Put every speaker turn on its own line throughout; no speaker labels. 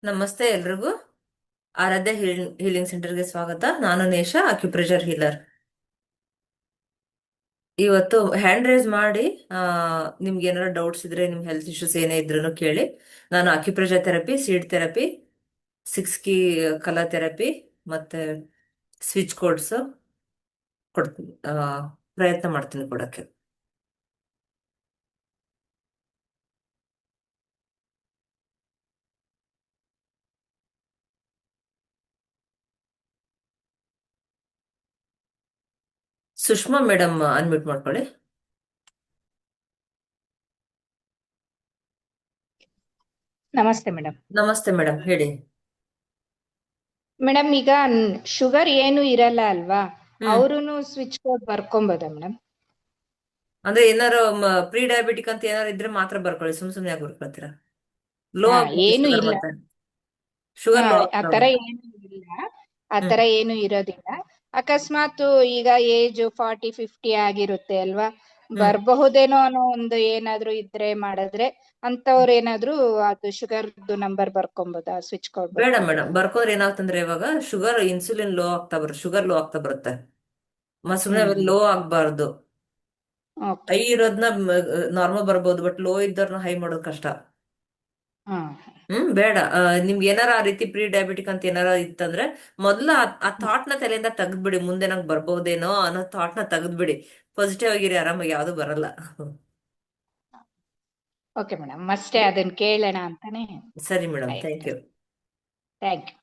ನಮಸ್ತೆ ಎಲ್ರಿಗೂ. ಆರಾಧ್ಯ ಹೀಲಿಂಗ್ ಸೆಂಟರ್ಗೆ ಸ್ವಾಗತ. ನಾನು ನೇಷಾ, ಅಕ್ಯುಪ್ರೆಷರ್ ಹೀಲರ್. ಇವತ್ತು ಹ್ಯಾಂಡ್ ರೈಸ್ ಮಾಡಿ ಆ ನಿಮ್ಗೆ ಏನಾದ್ರು ಡೌಟ್ಸ್ ಇದ್ರೆ, ನಿಮ್ ಹೆಲ್ತ್ ಇಶ್ಯೂಸ್ ಏನೇ ಇದ್ರೂ ಕೇಳಿ. ನಾನು acupressure therapy, seed therapy, 6 key colour therapy ಮತ್ತೆ ಸ್ವಿಚ್ ಕೋಡ್ಸ್ ಕೊಡ್ತೀನಿ. ಪ್ರಯತ್ನ ಮಾಡ್ತೀನಿ ಕೊಡಕ್ಕೆ. ಸುಷ್ಮಾ ಮೇಡಮ್ ಅನ್ಮ್ಯೂಟ್ ಮಾಡ್ಕೊಳ್ಳಿ.
ನಮಸ್ತೆ ಮೇಡಮ್.
ನಮಸ್ತೆ ಮೇಡಮ್, ಹೇಳಿ.
ಮೇಡಮ್, ಈಗ ಶುಗರ್ ಏನು ಇರಲ್ಲ ಅಲ್ವಾ?
ಹ್ಮ್.
ಅವ್ರುನು ಸ್ವಿಚ್ ಕೋಡ್ ಬರ್ಕೊಂಬೋದ ಮೇಡಮ್?
ಅಂದ್ರೆ ಏನಾರು ಪ್ರೀ ಡಯಾಬಿಟಿಕ್ ಅಂತ ಏನಾರು ಇದ್ರೆ ಮಾತ್ರ ಬರ್ಕೊಳ್ಳಿ. ಸುಮ್ನೆ ಯಾಕೆ ಬರ್ಕೊಳ್ತೀರಾ? ಲೋ
ಹಾ,
ಆಗ್ಬಿಡುತ್ತೆ
ಏನು
ಶುಗರ್
ಇಲ್ಲ.
ಮತ್ತೆ.
ಹಾ,
ಶುಗರ್ ಲೋ
ಆ
ಆಗ್ತಾ
ತರ
ಹೋಗುತ್ತೆ.
ಏನು ಇಲ್ಲ.
ಹ್ಮ್.
ಏನು ಇರೋದಿಲ್ಲ. ಅಕಸ್ಮಾತ್ ಈಗ ಏಜ್ 40-50 ಆಗಿರುತ್ತೆ ಅಲ್ವಾ?
ಹ್ಮ್.
ಬರಬಹುದೇನೋ ಅನ್ನೋ ಒಂದು ಏನಾದ್ರೂ ಇದ್ರೆ ಮಾಡಿದ್ರೆ ಅಂತವ್ರು ಏನಾದ್ರೂ ಅದು ಶುಗರ್ ನಂಬರ್ ಬರ್ಕೊಂಬೋದಾ, ಸ್ವಿಚ್ ಕೋಡ್
ಬೇಡ ಮೇಡಮ್,
ಬರ್ಕೊಂಬೋದಾ?
ಬರ್ಕೋದ್ರೆ ಏನಾಗ್ತಂದ್ರೆ ಇವಾಗ ಇನ್ಸುಲಿನ್ ಲೋ ಆಗ್ತಾ ಬರುತ್ತೆ, ಶುಗರ್ ಲೋ ಆಗ್ತಾ ಬರುತ್ತೆ. ಸುಮ್ನೆ
ಹ್ಮ್.
ಲೋ ಆಗ್ಬಾರ್ದು.
ಓಕೆ.
ಹೈ ಇರೋದ್ನ ನಾರ್ಮಲ್ ಬರ್ಬೋದು, ಬಟ್ ಲೋ ಇದ್ದವ್ರನ್ನ ಹೈ ಮಾಡೋದು ಕಷ್ಟ.
ಹಾ.
ಬೇಡ. ನಿಮ್ಗೆ ಏನಾರ ಆ ರೀತಿ ಪ್ರೀ ಡಯಾಬಿಟಿಕ್ ಅಂತ ಏನಾರ ಇತ್ತಂದ್ರೆ ಮೊದ್ಲು ಆ ಥಾಟ್ ನ ತಲೆಯಿಂದ ತೆಗ್ದ್ಬಿಡಿ. ಮುಂದೆ ನಂಗೆ ಬರ್ಬಹುದೇನೋ ಅನ್ನೋ ಥಾಟ್ ನ ತೆಗ್ದ್ಬಿಡಿ. ಪಾಸಿಟಿವ್ ಆಗಿರಿ, ಆರಾಮಾಗಿ ಯಾವ್ದು ಬರಲ್ಲ.
ಓಕೆ ಮೇಡಮ್, ಅಷ್ಟೇ ಅದನ್ನ ಕೇಳೋಣ ಅಂತಾನೆ.
ಸರಿ ಮೇಡಮ್, ಥ್ಯಾಂಕ್
ಆಯ್ತು.
You.
Thank you.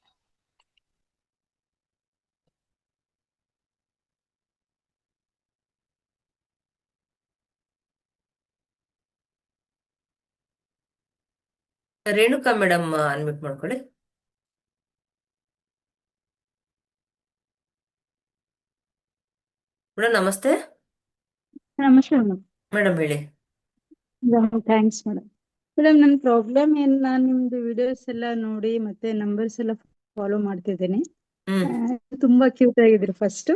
Renuka madam unmute ಮಾಡ್ಕೊಳ್ಳಿ. ಮೇಡಮ್ ನಮಸ್ತೆ.
ನಮಸ್ಕಾರ ಮೇಡಮ್.
ಮೇಡಮ್ ಹೇಳಿ.
Thanks madam. ಮೇಡಮ್, ನನ್ನ ಪ್ರಾಬ್ಲಮ್ ಏನ್, ನಾನು ನಿಮ್ದು ವಿಡಿಯೋಸ್ ಎಲ್ಲ ನೋಡಿ ಮತ್ತೆ ನಂಬರ್ಸ್ ಎಲ್ಲ ಫಾಲೋ ಮಾಡ್ತಿದ್ದೀನಿ.
ಹ್ಮ್.
ತುಂಬಾ ಕ್ಯೂಟ್ ಆಗಿದ್ರಿ first.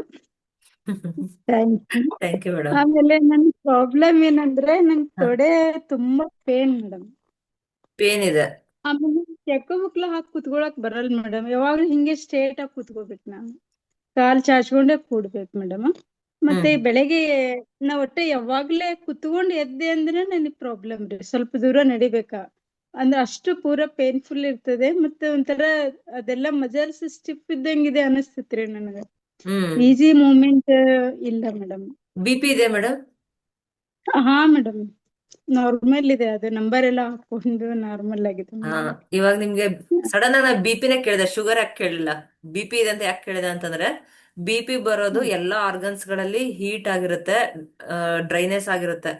Thanks.
Thank you madam.
ಆಮೇಲೆ ನನ್ನ ಪ್ರಾಬ್ಲಮ್ ಏನಂದ್ರೆ ನಂಗೆ
ಹ.
ತೊಡೆ ತುಂಬಾ ಪೇನ್ ಮೇಡಮ್.
ಪೇನ್ ಇದೆ.
ಆಮೇಲೆ ಚೆಕ್ಕ ಬುಕ್ಲ ಹಾಕಿ ಕುತ್ಕೊಳಕ್ ಬರಲ್ಲ ಮೇಡಮ್. ಯಾವಾಗ್ಲೂ ಹಿಂಗೆ ಸ್ಟ್ರೇಟ್ ಆಗಿ ಕುತ್ಕೋಬೇಕು ನಾನು. ಕಾಲ್ ಚಾಚ್ಕೊಂಡೇ ಕೂಡ್ಬೇಕು ಮೇಡಮ್. ಮತ್ತೆ
ಹ್ಮ್.
ಬೆಳಗ್ಗೆ ನಾ ಒಟ್ಟೆ ಯಾವಾಗ್ಲೇ ಕುತ್ಕೊಂಡ್ ಎದ್ದೆ ಅಂದ್ರೆ ನನಗೆ ಪ್ರಾಬ್ಲಮ್ ರೀ. ಸ್ವಲ್ಪ ದೂರ ನಡಿಬೇಕಾ ಅಂದ್ರೆ ಅಷ್ಟು ಪೂರ ಪೇನ್ಫುಲ್ ಇರ್ತದೆ. ಮತ್ತೆ ಒಂಥರ ಅದೆಲ್ಲ ಮಜಲ್ಸ್ ಸ್ಟಿಫ್ ಇದ್ದಂಗಿದೆ ಅನಿಸ್ತತ್ರಿ ನನಗ.
ಹ್ಮ್.
ಈಸಿ ಮೂವ್ಮೆಂಟ್ ಇಲ್ಲ ಮೇಡಮ್.
ಬಿ ಪಿ ಇದೆ ಮೇಡಮ್?
ಹಾ ಮೇಡಮ್, ನಾರ್ಮಲ್ ಇದೆ. ಅದು ನಂಬರ್ ಎಲ್ಲ ಹಾಕೊಂಡು ನಾರ್ಮಲ್ ಆಗಿದೆ
ಹಾ.
ಮೇಡಮ್.
ಇವಾಗ ನಿಮ್ಗೆ ಸಡನ್ ಆಗಿ ನಾನು ಬಿ ಪಿನೇ ಕೇಳಿದೆ, ಶುಗರ್ ಯಾಕೆ ಕೇಳಿಲ್ಲ. ಬಿ ಪಿ ಇದೆ ಅಂತ ಯಾಕೆ ಕೇಳಿದೆ ಅಂತಂದ್ರೆ, ಬಿ ಪಿ ಬರೋದು ಎಲ್ಲಾ ಆರ್ಗನ್ಸ್ ಗಳಲ್ಲಿ ಹೀಟ್ ಆಗಿರುತ್ತೆ, ಡ್ರೈನೆಸ್ ಆಗಿರುತ್ತೆ.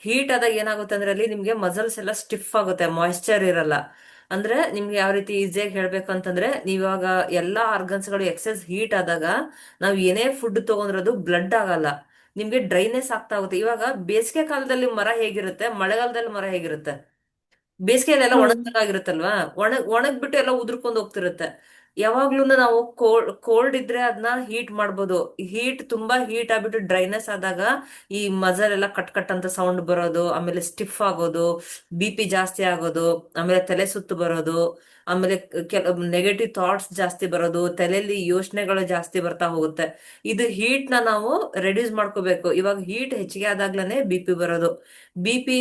ಹೀಟ್ ಆದಾಗ ಏನಾಗುತ್ತೆ ಅಂದ್ರೆ ಅಲ್ಲಿ ನಿಮ್ಗೆ ಮಸಲ್ಸ್ ಎಲ್ಲ ಸ್ಟಿಫ್ ಆಗುತ್ತೆ, ಮಾಯಿಶ್ಚರ್ ಇರಲ್ಲ. ಅಂದ್ರೆ ನಿಮ್ಗೆ ಯಾವ ರೀತಿ ಈಸಿಯಾಗಿ ಹೇಳ್ಬೇಕು ಅಂತಂದ್ರೆ, ನೀವಾಗ ಎಲ್ಲಾ ಆರ್ಗನ್ಸ್ ಗಳು ಎಕ್ಸೆಸ್ ಹೀಟ್ ಆದಾಗ ನಾವ್ ಏನೇ ಫುಡ್ ತಗೊಂಡ್ರದು ಬ್ಲಡ್ ಆಗಲ್ಲ, ನಿಮ್ಗೆ ಡ್ರೈನೆಸ್ ಆಗ್ತಾ ಹೋಗುತ್ತೆ. ಇವಾಗ ಬೇಸಿಗೆ ಕಾಲದಲ್ಲಿ ಮರ ಹೇಗಿರುತ್ತೆ, ಮಳೆಗಾಲದಲ್ಲಿ ಮರ ಹೇಗಿರುತ್ತೆ? ಬೇಸಿಗೆಯಲ್ಲೆಲ್ಲ
ಹೌದು.
ಒಣಗಿರುತ್ತಲ್ವಾ, ಒಣಗ್ಬಿಟ್ಟು ಎಲ್ಲ ಉದುರ್ಕೊಂಡು ಹೋಗ್ತಿರುತ್ತೆ. ಯಾವಾಗ್ಲೂ ನಾವು ಕೋಲ್ಡ್ ಇದ್ರೆ ಅದನ್ನ ಹೀಟ್ ಮಾಡ್ಬೋದು. ತುಂಬಾ ಹೀಟ್ ಆಗ್ಬಿಟ್ಟು ಡ್ರೈನೆಸ್ ಆದಾಗ ಈ ಮಜಲ್ ಎಲ್ಲ ಕಟ್ ಕಟ್ ಅಂತ ಸೌಂಡ್ ಬರೋದು, ಆಮೇಲೆ ಸ್ಟಿಫ್ ಆಗೋದು, ಬಿ ಪಿ ಜಾಸ್ತಿ ಆಗೋದು, ಆಮೇಲೆ ತಲೆ ಸುತ್ತು ಬರೋದು, ಆಮೇಲೆ ನೆಗೆಟಿವ್ ಥಾಟ್ಸ್ ಜಾಸ್ತಿ ಬರೋದು, ತಲೆಯಲ್ಲಿ ಯೋಚನೆಗಳು ಜಾಸ್ತಿ ಬರ್ತಾ ಹೋಗುತ್ತೆ. ಇದು ಹೀಟ್ ನಾವು ರೆಡ್ಯೂಸ್ ಮಾಡ್ಕೋಬೇಕು. ಇವಾಗ ಹೀಟ್ ಹೆಚ್ಚಿಗೆ ಆದಾಗ್ಲೇನೆ ಬಿ ಪಿ ಬರೋದು. ಬಿ ಪಿ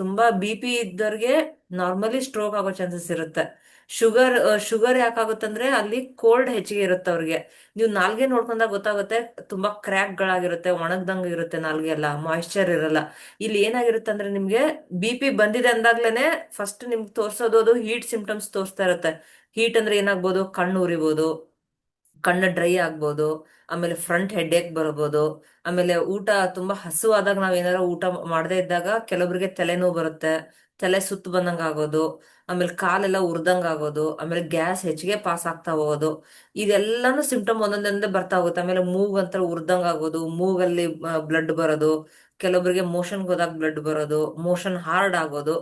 ತುಂಬಾ ಬಿ ಪಿ ಇದ್ದವ್ರಿಗೆ ನಾರ್ಮಲಿ ಸ್ಟ್ರೋಕ್ ಆಗೋ ಚಾನ್ಸಸ್ ಇರುತ್ತೆ. ಶುಗರ್ ಯಾಕಾಗುತ್ತಂದ್ರೆ ಅಲ್ಲಿ ಕೋಲ್ಡ್ ಹೆಚ್ಚಿಗೆ ಇರುತ್ತೆ ಅವ್ರಿಗೆ. ನೀವು ನಾಲ್ಗೆ ನೋಡ್ಕೊಂಡಾಗ ಗೊತ್ತಾಗುತ್ತೆ, ತುಂಬಾ ಕ್ರ್ಯಾಕ್ ಗಳಾಗಿರುತ್ತೆ, ಒಣಗ್ದಂಗ ಇರುತ್ತೆ, ನಾಲ್ಗೆ ಎಲ್ಲ ಮಾಯಿಶ್ಚರ್ ಇರಲ್ಲ. ಇಲ್ಲಿ ಏನಾಗಿರುತ್ತೆ ಅಂದ್ರೆ ನಿಮ್ಗೆ ಬಿ ಪಿ ಬಂದಿದೆ ಅಂದಾಗ್ಲೇನೆ ಫಸ್ಟ್ ನಿಮ್ಗೆ ತೋರ್ಸೋದು ಅದು ಹೀಟ್ ಸಿಂಪ್ಟಮ್ಸ್ ತೋರಿಸ್ತಾ ಇರುತ್ತೆ. ಹೀಟ್ ಅಂದ್ರೆ ಏನಾಗ್ಬೋದು, ಕಣ್ಣು ಉರಿಬೋದು, ಕಣ್ಣು ಡ್ರೈ ಆಗ್ಬೋದು, ಆಮೇಲೆ ಫ್ರಂಟ್ ಹೆಡ್ಏಕ್ ಬರ್ಬೋದು, ಆಮೇಲೆ ತುಂಬಾ ಹಸುವಾದಾಗ ನಾವ್ ಏನಾರ ಊಟ ಮಾಡದೇ ಇದ್ದಾಗ ಕೆಲವರಿಗೆ ತಲೆನೋವು ಬರುತ್ತೆ, ತಲೆ ಸುತ್ತು ಬಂದಂಗ ಆಗೋದು, ಆಮೇಲೆ ಕಾಲೆಲ್ಲ ಉರ್ದಂಗ ಆಗೋದು, ಆಮೇಲೆ ಗ್ಯಾಸ್ ಹೆಚ್ಚಿಗೆ ಪಾಸ್ ಆಗ್ತಾ ಹೋಗೋದು. ಇದೆಲ್ಲಾನು ಸಿಂಪ್ಟಮ್ ಒಂದೊಂದೇ ಬರ್ತಾ ಹೋಗುತ್ತೆ. ಆಮೇಲೆ ಮೂಗ್ ಅಂತ ಉರ್ದಂಗ ಆಗೋದು, ಮೂಗಲ್ಲಿ ಬ್ಲಡ್ ಬರೋದು, ಕೆಲವೊಬ್ಬರಿಗೆ ಮೋಷನ್ ಹೋದಾಗ ಬ್ಲಡ್ ಬರೋದು, ಮೋಷನ್ ಹಾರ್ಡ್ ಆಗೋದು.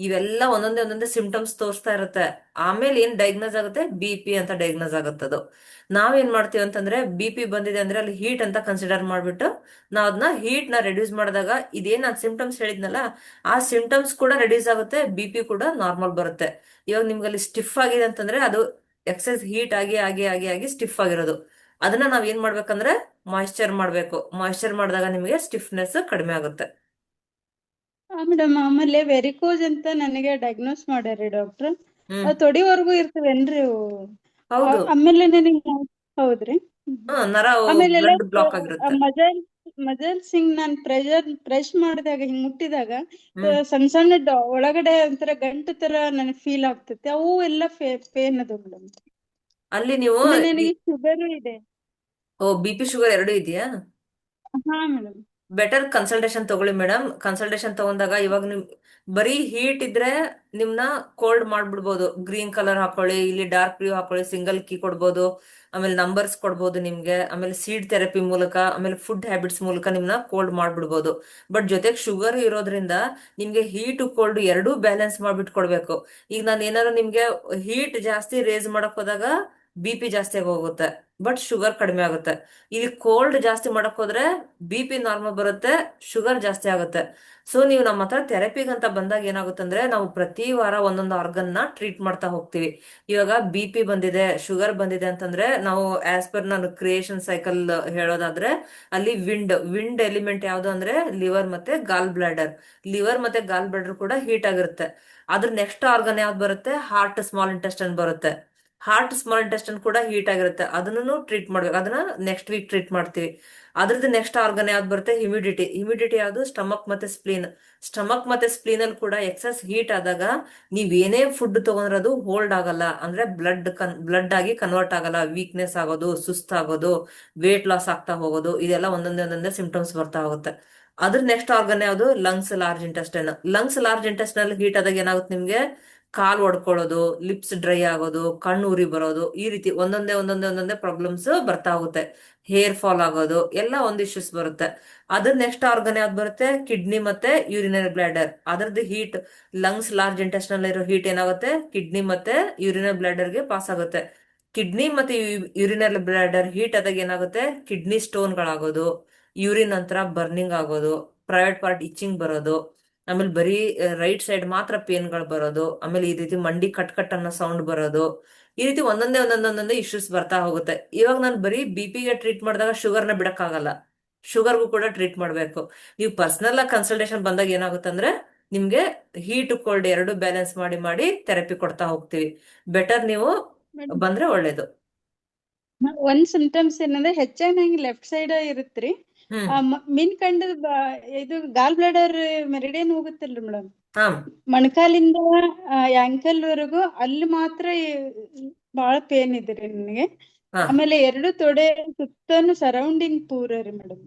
ಇವೆಲ್ಲ ಒಂದೊಂದೇ ಸಿಂಪ್ಟಮ್ಸ್ ತೋರಿಸ್ತಾ ಇರುತ್ತೆ. ಆಮೇಲೆ ಏನ್ ಡಯಾಗ್ನೋಸ್ ಆಗುತ್ತೆ, ಬಿ ಪಿ ಅಂತ ಡಯಾಗ್ನೋಸ್ ಆಗುತ್ತದು. ನಾವೇನ್ ಮಾಡ್ತೀವಿ ಅಂತಂದ್ರೆ, ಬಿ ಪಿ ಬಂದಿದೆ ಅಂದ್ರೆ ಅಲ್ಲಿ ಹೀಟ್ ಅಂತ ಕನ್ಸಿಡರ್ ಮಾಡ್ಬಿಟ್ಟು ನಾವ್ ಅದನ್ನ ಹೀಟ್ ನ ರೆಡ್ಯೂಸ್ ಮಾಡಿದಾಗ ಇದೇನ್ ನಾನು ಸಿಂಪ್ಟಮ್ಸ್ ಹೇಳಿದ್ನಲ್ಲ, ಆ ಸಿಂಪ್ಟಮ್ಸ್ ಕೂಡ ರೆಡ್ಯೂಸ್ ಆಗುತ್ತೆ, ಬಿ ಪಿ ಕೂಡ ನಾರ್ಮಲ್ ಬರುತ್ತೆ. ಆಗುತ್ತೆ. ಇವಾಗ ನಿಮ್ಗೆ ಅಲ್ಲಿ ಸ್ಟಿಫ್ ಆಗಿದೆ ಅಂತಂದ್ರೆ ಅದು ಎಕ್ಸೆಸ್ ಹೀಟ್ ಆಗಿ ಆಗಿ ಆಗಿ ಆಗಿ ಸ್ಟಿಫ್ ಆಗಿರೋದು. ಅದನ್ನ ನಾವ್ ಏನ್ ಮಾಡ್ಬೇಕಂದ್ರೆ ಮಾಯಿಶ್ಚರ್ ಮಾಡ್ಬೇಕು. ಮಾಯಿಶ್ಚರ್ ಮಾಡಿದಾಗ ನಿಮಗೆ ಸ್ಟಿಫ್ನೆಸ್ ಕಡಿಮೆ ಆಗುತ್ತೆ.
ಮೇಡಮ್ ಆಮೇಲೆ ವೆರಿಕೋಸ್ ಅಂತ ನನಗೆ ಡಯಾಗ್ನೋಸ್ ಮಾಡ್ಯಾರಿ ಡಾಕ್ಟರ್.
ಹ್ಮ್
ತೊಡಿವರೆಗೂ ಇರ್ತವೇನ್ರಿ ಅವು?
ಹೌದು.
ಆಮೇಲೆ ನನಗೆ ಹೌದ್ರಿ.
ನರ
ಆಮೇಲೆಲ್ಲ
ಬ್ಲಡ್ ಬ್ಲಾಕ್ ಆಗಿರುತ್ತೆ.
ಮಜಲ್ಸ್ ಹಿಂಗ್ ನಾನ್ ಪ್ರೆಸ್ ಮಾಡಿದಾಗ ಹಿಂಗ್ ಮುಟ್ಟಿದಾಗ
ಹ್ಮ್
ಸಣ್ಣ ಸಣ್ಣ ಒಳಗಡೆ ಒಂಥರ ಗಂಟು ತರ ನನಗೆ ಫೀಲ್ ಆಗ್ತೈತೆ. ಅವು ಎಲ್ಲ ಪೇನ್ ಅದು ಮೇಡಮ್.
ಅಲ್ಲಿ ನೀವು
ಆಮೇಲೆ ನನಗೆ ಶುಗರು ಇದೆ.
BP ಶುಗರ್ ಎರಡು ಇದೆಯಾ?
ಹಾ ಮೇಡಮ್.
ಬೆಟರ್ ಕನ್ಸಲ್ಟೇಷನ್ ತಗೊಳ್ಳಿ ಮೇಡಮ್. ಕನ್ಸಲ್ಟೇಷನ್ ತಗೊಂಡಾಗ ಇವಾಗ ನಿಮ್ ಬರೀ ಹೀಟ್ ಇದ್ರೆ ನಿಮ್ನ ಕೋಲ್ಡ್ ಮಾಡ್ಬಿಡ್ಬೋದು. ಗ್ರೀನ್ ಕಲರ್ ಹಾಕೊಳ್ಳಿ, ಇಲ್ಲಿ ಡಾರ್ಕ್ ಬ್ಲೂ ಹಾಕೊಳ್ಳಿ, ಸಿಂಗಲ್ ಕೀ ಕೊಡ್ಬೋದು, ಆಮೇಲೆ ನಂಬರ್ಸ್ ಕೊಡ್ಬೋದು ನಿಮ್ಗೆ, ಆಮೇಲೆ ಸೀಡ್ ಥೆರಪಿ ಮೂಲಕ, ಆಮೇಲೆ ಫುಡ್ ಹ್ಯಾಬಿಟ್ಸ್ ಮೂಲಕ ನಿಮ್ನ ಕೋಲ್ಡ್ ಮಾಡ್ಬಿಡ್ಬೋದು. ಬಟ್ ಜೊತೆಗೆ ಶುಗರ್ ಇರೋದ್ರಿಂದ ನಿಮ್ಗೆ ಹೀಟ್ ಕೋಲ್ಡ್ ಎರಡೂ ಬ್ಯಾಲೆನ್ಸ್ ಮಾಡ್ಬಿಟ್ಟು ಕೊಡ್ಬೇಕು. ಈಗ ನಾನು ಏನಾದ್ರು ನಿಮ್ಗೆ ಹೀಟ್ ಜಾಸ್ತಿ ರೇಸ್ ಮಾಡಕ್ ಹೋದಾಗ BP ಜಾಸ್ತಿ ಆಗಿ ಹೋಗುತ್ತೆ, ಬಟ್ ಶುಗರ್ ಕಡಿಮೆ ಆಗುತ್ತೆ. ಇಲ್ಲಿ ಕೋಲ್ಡ್ ಜಾಸ್ತಿ ಮಾಡಕ್ ಹೋದ್ರೆ BP ನಾರ್ಮಲ್ ಬರುತ್ತೆ, ಶುಗರ್ ಜಾಸ್ತಿ ಆಗುತ್ತೆ. ಸೊ ನೀವು ನಮ್ಮ ಹತ್ರ ಥೆರಪಿಗಂತ ಬಂದಾಗ ಏನಾಗುತ್ತೆ ಅಂದ್ರೆ ನಾವು ಪ್ರತಿ ವಾರ ಒಂದೊಂದು ಆರ್ಗನ್ ನ ಟ್ರೀಟ್ ಮಾಡ್ತಾ ಹೋಗ್ತೀವಿ. ಇವಾಗ BP ಬಂದಿದೆ, ಶುಗರ್ ಬಂದಿದೆ ಅಂತಂದ್ರೆ ನಾವು ಆಸ್ ಪರ್ ನಾನು ಕ್ರಿಯೇಷನ್ ಸೈಕಲ್ ಹೇಳೋದಾದ್ರೆ ಅಲ್ಲಿ ವಿಂಡ್ ಎಲಿಮೆಂಟ್ ಯಾವ್ದು ಅಂದ್ರೆ ಲಿವರ್ ಮತ್ತೆ ಗಾಲ್ ಬ್ಲಾಡರ್. ಲಿವರ್ ಮತ್ತೆ ಗಾಲ್ ಬ್ಲಾಡರ್ ಕೂಡ ಹೀಟ್ ಆಗಿರುತ್ತೆ. ಅದ್ರ ನೆಕ್ಸ್ಟ್ ಆರ್ಗನ್ ಯಾವ್ದು ಬರುತ್ತೆ? ಹಾರ್ಟ್ ಸ್ಮಾಲ್ ಇಂಟೆಸ್ಟೈನ್ ಬರುತ್ತೆ. ಹಾರ್ಟ್ ಸ್ಮಾಲ್ ಇಂಟೆಸ್ಟೈನ್ ಕೂಡ ಹೀಟ್ ಆಗಿರುತ್ತೆ, ಅದನ್ನು ಟ್ರೀಟ್ ಮಾಡ್ಬೇಕು. ಅದನ್ನ ನೆಕ್ಸ್ಟ್ ವೀಕ್ ಟ್ರೀಟ್ ಮಾಡ್ತೀವಿ. ಅದ್ರದ್ದು ನೆಕ್ಸ್ಟ್ ಆರ್ಗನ್ ಯಾವ್ದು ಬರುತ್ತೆ? ಹಿಮಿಡಿಟಿ ಯಾವ್ದು? ಸ್ಟಮಕ್ ಮತ್ತೆ ಸ್ಪ್ಲೀನ್. ಸ್ಟಮಕ್ ಮತ್ತೆ ಸ್ಪ್ಲೀನ್ ಅಲ್ಲಿ ಕೂಡ ಎಕ್ಸಸ್ ಹೀಟ್ ಆದಾಗ ನೀವ್ ಏನೇ ಫುಡ್ ತಗೊಂಡ್ರದು ಹೋಲ್ಡ್ ಆಗಲ್ಲ, ಅಂದ್ರೆ ಬ್ಲಡ್ ಆಗಿ ಕನ್ವರ್ಟ್ ಆಗಲ್ಲ, ವೀಕ್ನೆಸ್ ಆಗೋದು, ಸುಸ್ತಾಗೋದು, ವೇಟ್ ಲಾಸ್ ಆಗ್ತಾ ಹೋಗೋದು, ಇದೆಲ್ಲ ಒಂದೊಂದೇ ಸಿಂಪ್ಟಮ್ಸ್ ಬರ್ತಾ ಹೋಗುತ್ತೆ. ಅದ್ರ ನೆಕ್ಸ್ಟ್ ಆರ್ಗನ್ ಯಾವ್ದು? ಲಂಗ್ಸ್ ಲಾರ್ಜ್ ಇಂಟೆಸ್ಟೈನ್ ಹೀಟ್ ಆದಾಗ ಏನಾಗುತ್ತೆ ನಿಮ್ಗೆ? ಕಾಲ್ ಒಡ್ಕೊಳ್ಳೋದು, ಲಿಪ್ಸ್ ಡ್ರೈ ಆಗೋದು, ಕಣ್ಣು ಉರಿ ಬರೋದು, ಈ ರೀತಿ ಒಂದೊಂದೇ ಪ್ರಾಬ್ಲಮ್ಸ್ ಬರ್ತಾ ಹೋಗುತ್ತೆ. ಹೇರ್ ಫಾಲ್ ಆಗೋದು ಎಲ್ಲ ಒಂದ್ ಇಶ್ಯೂಸ್ ಬರುತ್ತೆ. ಅದ್ರ ನೆಕ್ಸ್ಟ್ ಆರ್ಗನ್ ಯಾವ್ದು ಬರುತ್ತೆ? ಕಿಡ್ನಿ ಮತ್ತೆ ಯೂರಿನರಿ ಬ್ಲಾಡರ್. ಅದ್ರದ್ದು ಹೀಟ್, ಲಂಗ್ಸ್ ಲಾರ್ಜ್ ಇಂಟೆಸ್ಟೈನ್ ಇರೋ ಹೀಟ್ ಏನಾಗುತ್ತೆ? ಕಿಡ್ನಿ ಮತ್ತೆ ಯೂರಿನರಿ ಬ್ಲಾಡರ್ ಗೆ ಪಾಸ್ ಆಗುತ್ತೆ. ಕಿಡ್ನಿ ಮತ್ತೆ ಯೂರಿನರಿ ಬ್ಲಾಡರ್ ಹೀಟ್ ಆದಾಗ ಏನಾಗುತ್ತೆ? ಕಿಡ್ನಿ ಸ್ಟೋನ್ ಗಳಾಗೋದು, ಯೂರಿನ್ ನಂತರ ಬರ್ನಿಂಗ್ ಆಗೋದು, ಪ್ರೈವೇಟ್ ಪಾರ್ಟ್ ಇಚ್ಚಿಂಗ್ ಬರೋದು, ಆಮೇಲೆ ಬರೀ ರೈಟ್ ಸೈಡ್ ಮಾತ್ರ ಪೇನ್ಗಳು ಬರೋದು, ಆಮೇಲೆ ಈ ರೀತಿ ಮಂಡಿ ಕಟ್ ಕಟ್ ಅನ್ನೋ ಸೌಂಡ್ ಬರೋದು, ಈ ರೀತಿ ಒಂದೊಂದೇ ಇಶ್ಯೂಸ್ ಬರ್ತಾ ಹೋಗುತ್ತೆ. ಇವಾಗ ನಾನು ಬರೀ BP ಗೆ ಟ್ರೀಟ್ ಮಾಡಿದಾಗ ಶುಗರ್ನ ಬಿಡಕ್ಕಾಗಲ್ಲ, ಶುಗರ್ಗೂ ಕೂಡ ಟ್ರೀಟ್ ಮಾಡ್ಬೇಕು. ನೀವು ಪರ್ಸನಲ್ ಆಗಿ ಕನ್ಸಲ್ಟೇಷನ್ ಬಂದಾಗ ಏನಾಗುತ್ತೆ ಅಂದ್ರೆ ನಿಮ್ಗೆ ಹೀಟ್ ಕೋಲ್ಡ್ ಎರಡು ಬ್ಯಾಲೆನ್ಸ್ ಮಾಡಿ ಮಾಡಿ ಥೆರಪಿ ಕೊಡ್ತಾ ಹೋಗ್ತೀವಿ. ಬೆಟರ್ ನೀವು
ಮೇಡಮ್
ಬಂದ್ರೆ ಒಳ್ಳೇದು.
ಒಂದ್ ಸಿಂಟಮ್ಸ್ ಏನಂದ್ರೆ ಹೆಚ್ಚಾಗಿ ನಂಗೆ ಲೆಫ್ಟ್ ಸೈಡ್ ಇರುತ್ತ್ರಿ.
ಹ್ಮ್
ಮಿನ್ಕಂಡ ಇದು ಗಾಲ್ ಬ್ಲಾಡರ್ ಮೆರಿಡಿಯನ್ ಹೋಗುತ್ತಲ್ರಿ ಮೇಡಮ್,
ಹಾ
ಮೊಣಕಾಲಿಂದ ಆಂಕಲ್ ವರೆಗೂ ಅಲ್ಲಿ ಮಾತ್ರ ಬಹಳ ಪೇನ್ ಇದೆ ರೀ ನನಗೆ.
ಹಾ
ಆಮೇಲೆ ಎರಡು ತೊಡೆ ಸುತ್ತನು ಸರೌಂಡಿಂಗ್ ಪೂರ ರೀ ಮೇಡಮ್.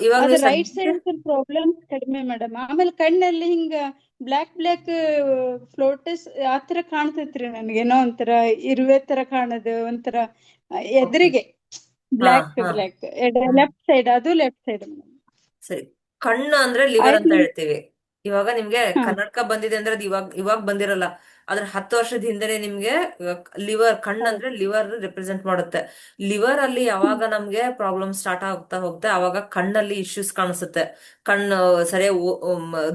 ಇವಾಗ
ಅದು
ನೀವು
ರೈಟ್
ಸದ್ಯಕ್ಕೆ
ಸೈಡ್ ಸ್ವಲ್ಪ ಪ್ರಾಬ್ಲಮ್ ಕಡಿಮೆ ಮೇಡಮ್. ಆಮೇಲೆ ಕಣ್ಣಲ್ಲಿ ಹಿಂಗ ಬ್ಲಾಕ್ ಫ್ಲೋಟಸ್ ಆತರ ಕಾಣ್ತೈತ್ರಿ ನನಗೇನೋ ಒಂಥರ ಇರುವೆ ತರ ಕಾಣದು, ಒಂಥರ
ಓಕೆ.
ಎದುರಿಗೆ
ಹಾ
ಬ್ಲಾಕ್
ಹಾ ಹ್ಮ್
ಲೆಫ್ಟ್ ಸೈಡ್, ಅದು ಲೆಫ್ಟ್ ಸೈಡ್ ಮೇಡಮ್.
ಸರಿ. ಕಣ್ಣು ಅಂದ್ರೆ ಲಿವರ್
ಆಯ್ತು
ಅಂತ
ಮೇಡಮ್.
ಹೇಳ್ತೀವಿ. ಇವಾಗ ನಿಮ್ಗೆ
ಹಾ
ಕನ್ನಡಕ ಬಂದಿದೆ ಅಂದ್ರೆ ಅದು ಇವಾಗ ಇವಾಗ ಬಂದಿರಲ್ಲ. ಆದ್ರೆ 10 ವರ್ಷದ ಹಿಂದೆನೆ ನಿಮ್ಗೆ ಲಿವರ್, ಕಣ್ಣು
ಹೌದು.
ಅಂದ್ರೆ ಲಿವರ್ ರೆಪ್ರೆಸೆಂಟ್ ಮಾಡುತ್ತೆ. ಲಿವರ್ ಅಲ್ಲಿ ಯಾವಾಗ ನಮ್ಗೆ ಪ್ರಾಬ್ಲಮ್ ಸ್ಟಾರ್ಟ್ ಆಗ್ತಾ ಹೋಗುತ್ತೆ ಅವಾಗ ಕಣ್ಣಲ್ಲಿ ಇಶ್ಯೂಸ್ ಕಾಣಿಸುತ್ತೆ. ಕಣ್ಣು ಸರಿಯಾಗಿ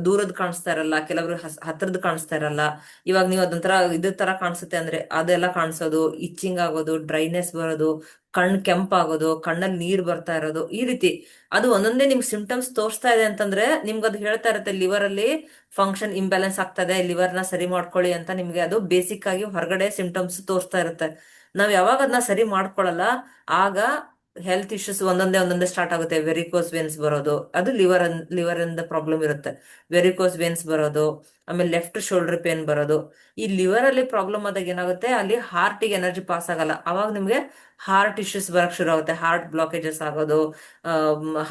ದೂರದ್ ಕಾಣಿಸ್ತಾ ಇರಲ್ಲ, ಕೆಲವರು ಹತ್ರದ್ ಕಾಣಿಸ್ತಾ ಇರಲ್ಲ. ಇವಾಗ ನೀವು ಅದೊಂಥರ ಇದ್ರ ತರ ಕಾಣಿಸುತ್ತೆ ಅಂದ್ರೆ ಅದೆಲ್ಲ ಕಾಣಿಸೋದು, ಇಚ್ಚಿಂಗ್ ಆಗೋದು, ಡ್ರೈನೆಸ್ ಬರೋದು, ಕಣ್ ಕೆಂಪಾಗೋದು, ಕಣ್ಣಲ್ಲಿ ನೀರ್ ಬರ್ತಾ ಇರೋದು, ಈ ರೀತಿ ಅದು ಒಂದೊಂದೇ ನಿಮ್ಗೆ ಸಿಂಪ್ಟಮ್ಸ್ ತೋರಿಸ್ತಾ ಇದೆ ಅಂತಂದ್ರೆ ನಿಮ್ಗೆ ಅದು ಹೇಳ್ತಾ ಇರುತ್ತೆ ಲಿವರ್ ಅಲ್ಲಿ ಫಂಕ್ಷನ್ ಇಂಬ್ಯಾಲೆನ್ಸ್ ಆಗ್ತದೆ, ಲಿವರ್ ನ ಸರಿ ಮಾಡ್ಕೊಳ್ಳಿ ಅಂತ. ನಿಮ್ಗೆ ಅದು ಬೇಸಿಕ್ ಆಗಿ ಹೊರಗಡೆ ಸಿಂಪ್ಟಮ್ಸ್ ತೋರಿಸ್ತಾ ಇರುತ್ತೆ. ನಾವ್ ಯಾವಾಗ ಅದನ್ನ ಸರಿ ಮಾಡ್ಕೊಳಲ್ಲ ಆಗ ಹೆಲ್ತ್ ಇಶ್ಯೂಸ್ ಒಂದೊಂದೇ ಸ್ಟಾರ್ಟ್ ಆಗುತ್ತೆ. ವೆರಿಕೋಸ್ ವೇನ್ಸ್ ಬರೋದು, ಅದು ಲಿವರ್ ಇಂದ ಪ್ರಾಬ್ಲಮ್ ಇರುತ್ತೆ. ವೆರಿಕೋಸ್ ವೇನ್ಸ್ ಬರೋದು, ಆಮೇಲೆ ಲೆಫ್ಟ್ ಶೋಲ್ಡರ್ ಪೇನ್ ಬರೋದು. ಈ ಲಿವರ್ ಅಲ್ಲಿ ಪ್ರಾಬ್ಲಮ್ ಆದಾಗ ಏನಾಗುತ್ತೆ, ಅಲ್ಲಿ ಹಾರ್ಟಿಗೆ ಎನರ್ಜಿ ಪಾಸ್ ಆಗಲ್ಲ, ಅವಾಗ ನಿಮ್ಗೆ ಹಾರ್ಟ್ ಇಶ್ಯೂಸ್ ಬರಕ್ ಶುರು ಆಗುತ್ತೆ. ಹಾರ್ಟ್ ಬ್ಲಾಕೇಜಸ್ ಆಗೋದು,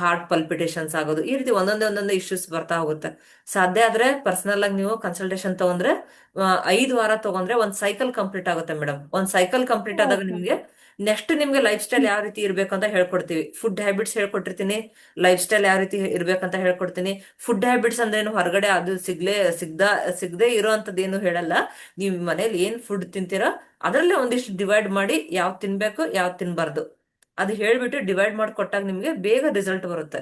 ಹಾರ್ಟ್ ಪಲ್ಪಿಟೇಷನ್ಸ್ ಆಗೋದು, ಈ ರೀತಿ ಒಂದೊಂದೇ ಇಶ್ಯೂಸ್ ಬರ್ತಾ ಹೋಗುತ್ತೆ. ಸಾಧ್ಯ ಆದ್ರೆ ಪರ್ಸನಲ್ ಆಗಿ ನೀವು ಕನ್ಸಲ್ಟೇಷನ್ ತಗೊಂಡ್ರೆ 5 ವಾರ ತಗೊಂಡ್ರೆ ಒಂದ್ ಸೈಕಲ್ ಕಂಪ್ಲೀಟ್ ಆಗುತ್ತೆ ಮೇಡಮ್. ಒಂದ್ ಸೈಕಲ್ ಕಂಪ್ಲೀಟ್ ಆದಾಗ
ಓಕೆ.
ನಿಮ್ಗೆ ನೆಕ್ಸ್ಟ್ ನಿಮ್ಗೆ ಲೈಫ್ ಸ್ಟೈಲ್ ಯಾವ ರೀತಿ ಇರ್ಬೇಕು ಅಂತ ಹೇಳ್ಕೊಡ್ತೀವಿ. ಫುಡ್ ಹ್ಯಾಬಿಟ್ಸ್ ಹೇಳ್ಕೊಟ್ಟಿರ್ತೀನಿ, ಲೈಫ್ ಸ್ಟೈಲ್ ಯಾವ ರೀತಿ ಇರ್ಬೇಕಂತ ಹೇಳ್ಕೊಡ್ತೀನಿ. ಫುಡ್ ಹ್ಯಾಬಿಟ್ಸ್ ಅಂದ್ರೆ ಏನು, ಹೊರಗಡೆ ಅದು ಸಿಗದೆ ಇರೋ ಏನು ಹೇಳಲ್ಲ. ನೀವು ಮನೇಲಿ ಏನ್ ಫುಡ್ ತಿಂತೀರಾ ಅದರಲ್ಲೇ ಒಂದಿಷ್ಟು ಡಿವೈಡ್ ಮಾಡಿ ಯಾವ್ ತಿನ್ಬೇಕು ಯಾವ್ ತಿನ್ಬಾರ್ದು ಅದು ಹೇಳ್ಬಿಟ್ಟು ಡಿವೈಡ್ ಮಾಡಿ ಕೊಟ್ಟಾಗ ನಿಮ್ಗೆ ಬೇಗ ರಿಸಲ್ಟ್ ಬರುತ್ತೆ.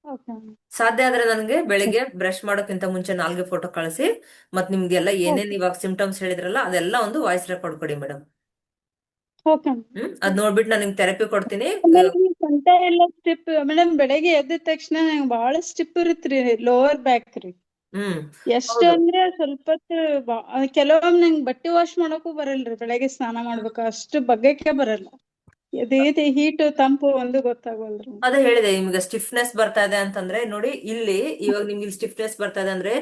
ಓಕೆ
ಸಾಧ್ಯ ಆದ್ರೆ ನನಗೆ ಬೆಳಿಗ್ಗೆ ಬ್ರಷ್ ಮಾಡೋಕ್ಕಿಂತ ಮುಂಚೆ ನಾಲ್ಗೆ ಫೋಟೋ ಕಳಿಸಿ, ಮತ್ ನಿಮ್ಗೆಲ್ಲ ಏನೇನ್
ಓಕೆ
ಇವಾಗ ಸಿಂಪ್ಟಮ್ಸ್ ಹೇಳಿದ್ರಲ್ಲ ಅದೆಲ್ಲ ಒಂದು ವಾಯ್ಸ್ ರೆಕಾರ್ಡ್ ಕೊಡಿ ಮೇಡಮ್.
ಓಕೆ
ಅದ್ ನೋಡ್ಬಿಟ್ಟು ನಾನು ನಿಮ್ಗೆ ಥೆರಪಿ ಕೊಡ್ತೀನಿ.
ಆಮೇಲೆ ಈ ಸೊಂಟ ಎಲ್ಲ ಸ್ಟಿಪ್ ಮೇಡಮ್, ಬೆಳಗ್ಗೆ ಎದ್ದ ತಕ್ಷಣ ನಂಗೆ ಬಹಳ ಸ್ಟಿಪ್ ಇರುತ್ತ್ರಿ ಲೋವರ್ ಬ್ಯಾಕ್ ರೀ.
ಹ್ಮ್
ಎಷ್ಟ
ಹೌದು.
ಅಂದ್ರೆ ಸ್ವಲ್ಪ ಕೆಲವೊಮ್ಮೆ ನಂಗೆ ಬಟ್ಟೆ ವಾಶ್ ಮಾಡಕ್ಕೂ ಬರಲ್ರಿ. ಬೆಳಗ್ಗೆ ಸ್ನಾನ ಮಾಡ್ಬೇಕು ಅಷ್ಟು ಬಗ್ಗಕ್ಕೆ ಬರಲ್ಲ. ಇದು ಹೀಟ್ ತಂಪು ಒಂದು ಗೊತ್ತಾಗಲ್ರಿ.
ಅದೇ ಹೇಳಿದೆ ನಿಮ್ಗೆ ಸ್ಟಿಫ್ನೆಸ್ ಬರ್ತಾ ಇದೆ ಅಂತಂದ್ರೆ ನೋಡಿ ಇಲ್ಲಿ, ಇವಾಗ ನಿಮ್ಗೆ ಇಲ್ಲಿ ಸ್ಟಿಫ್ನೆಸ್ ಬರ್ತಾ ಇದೆ ಅಂದ್ರೆ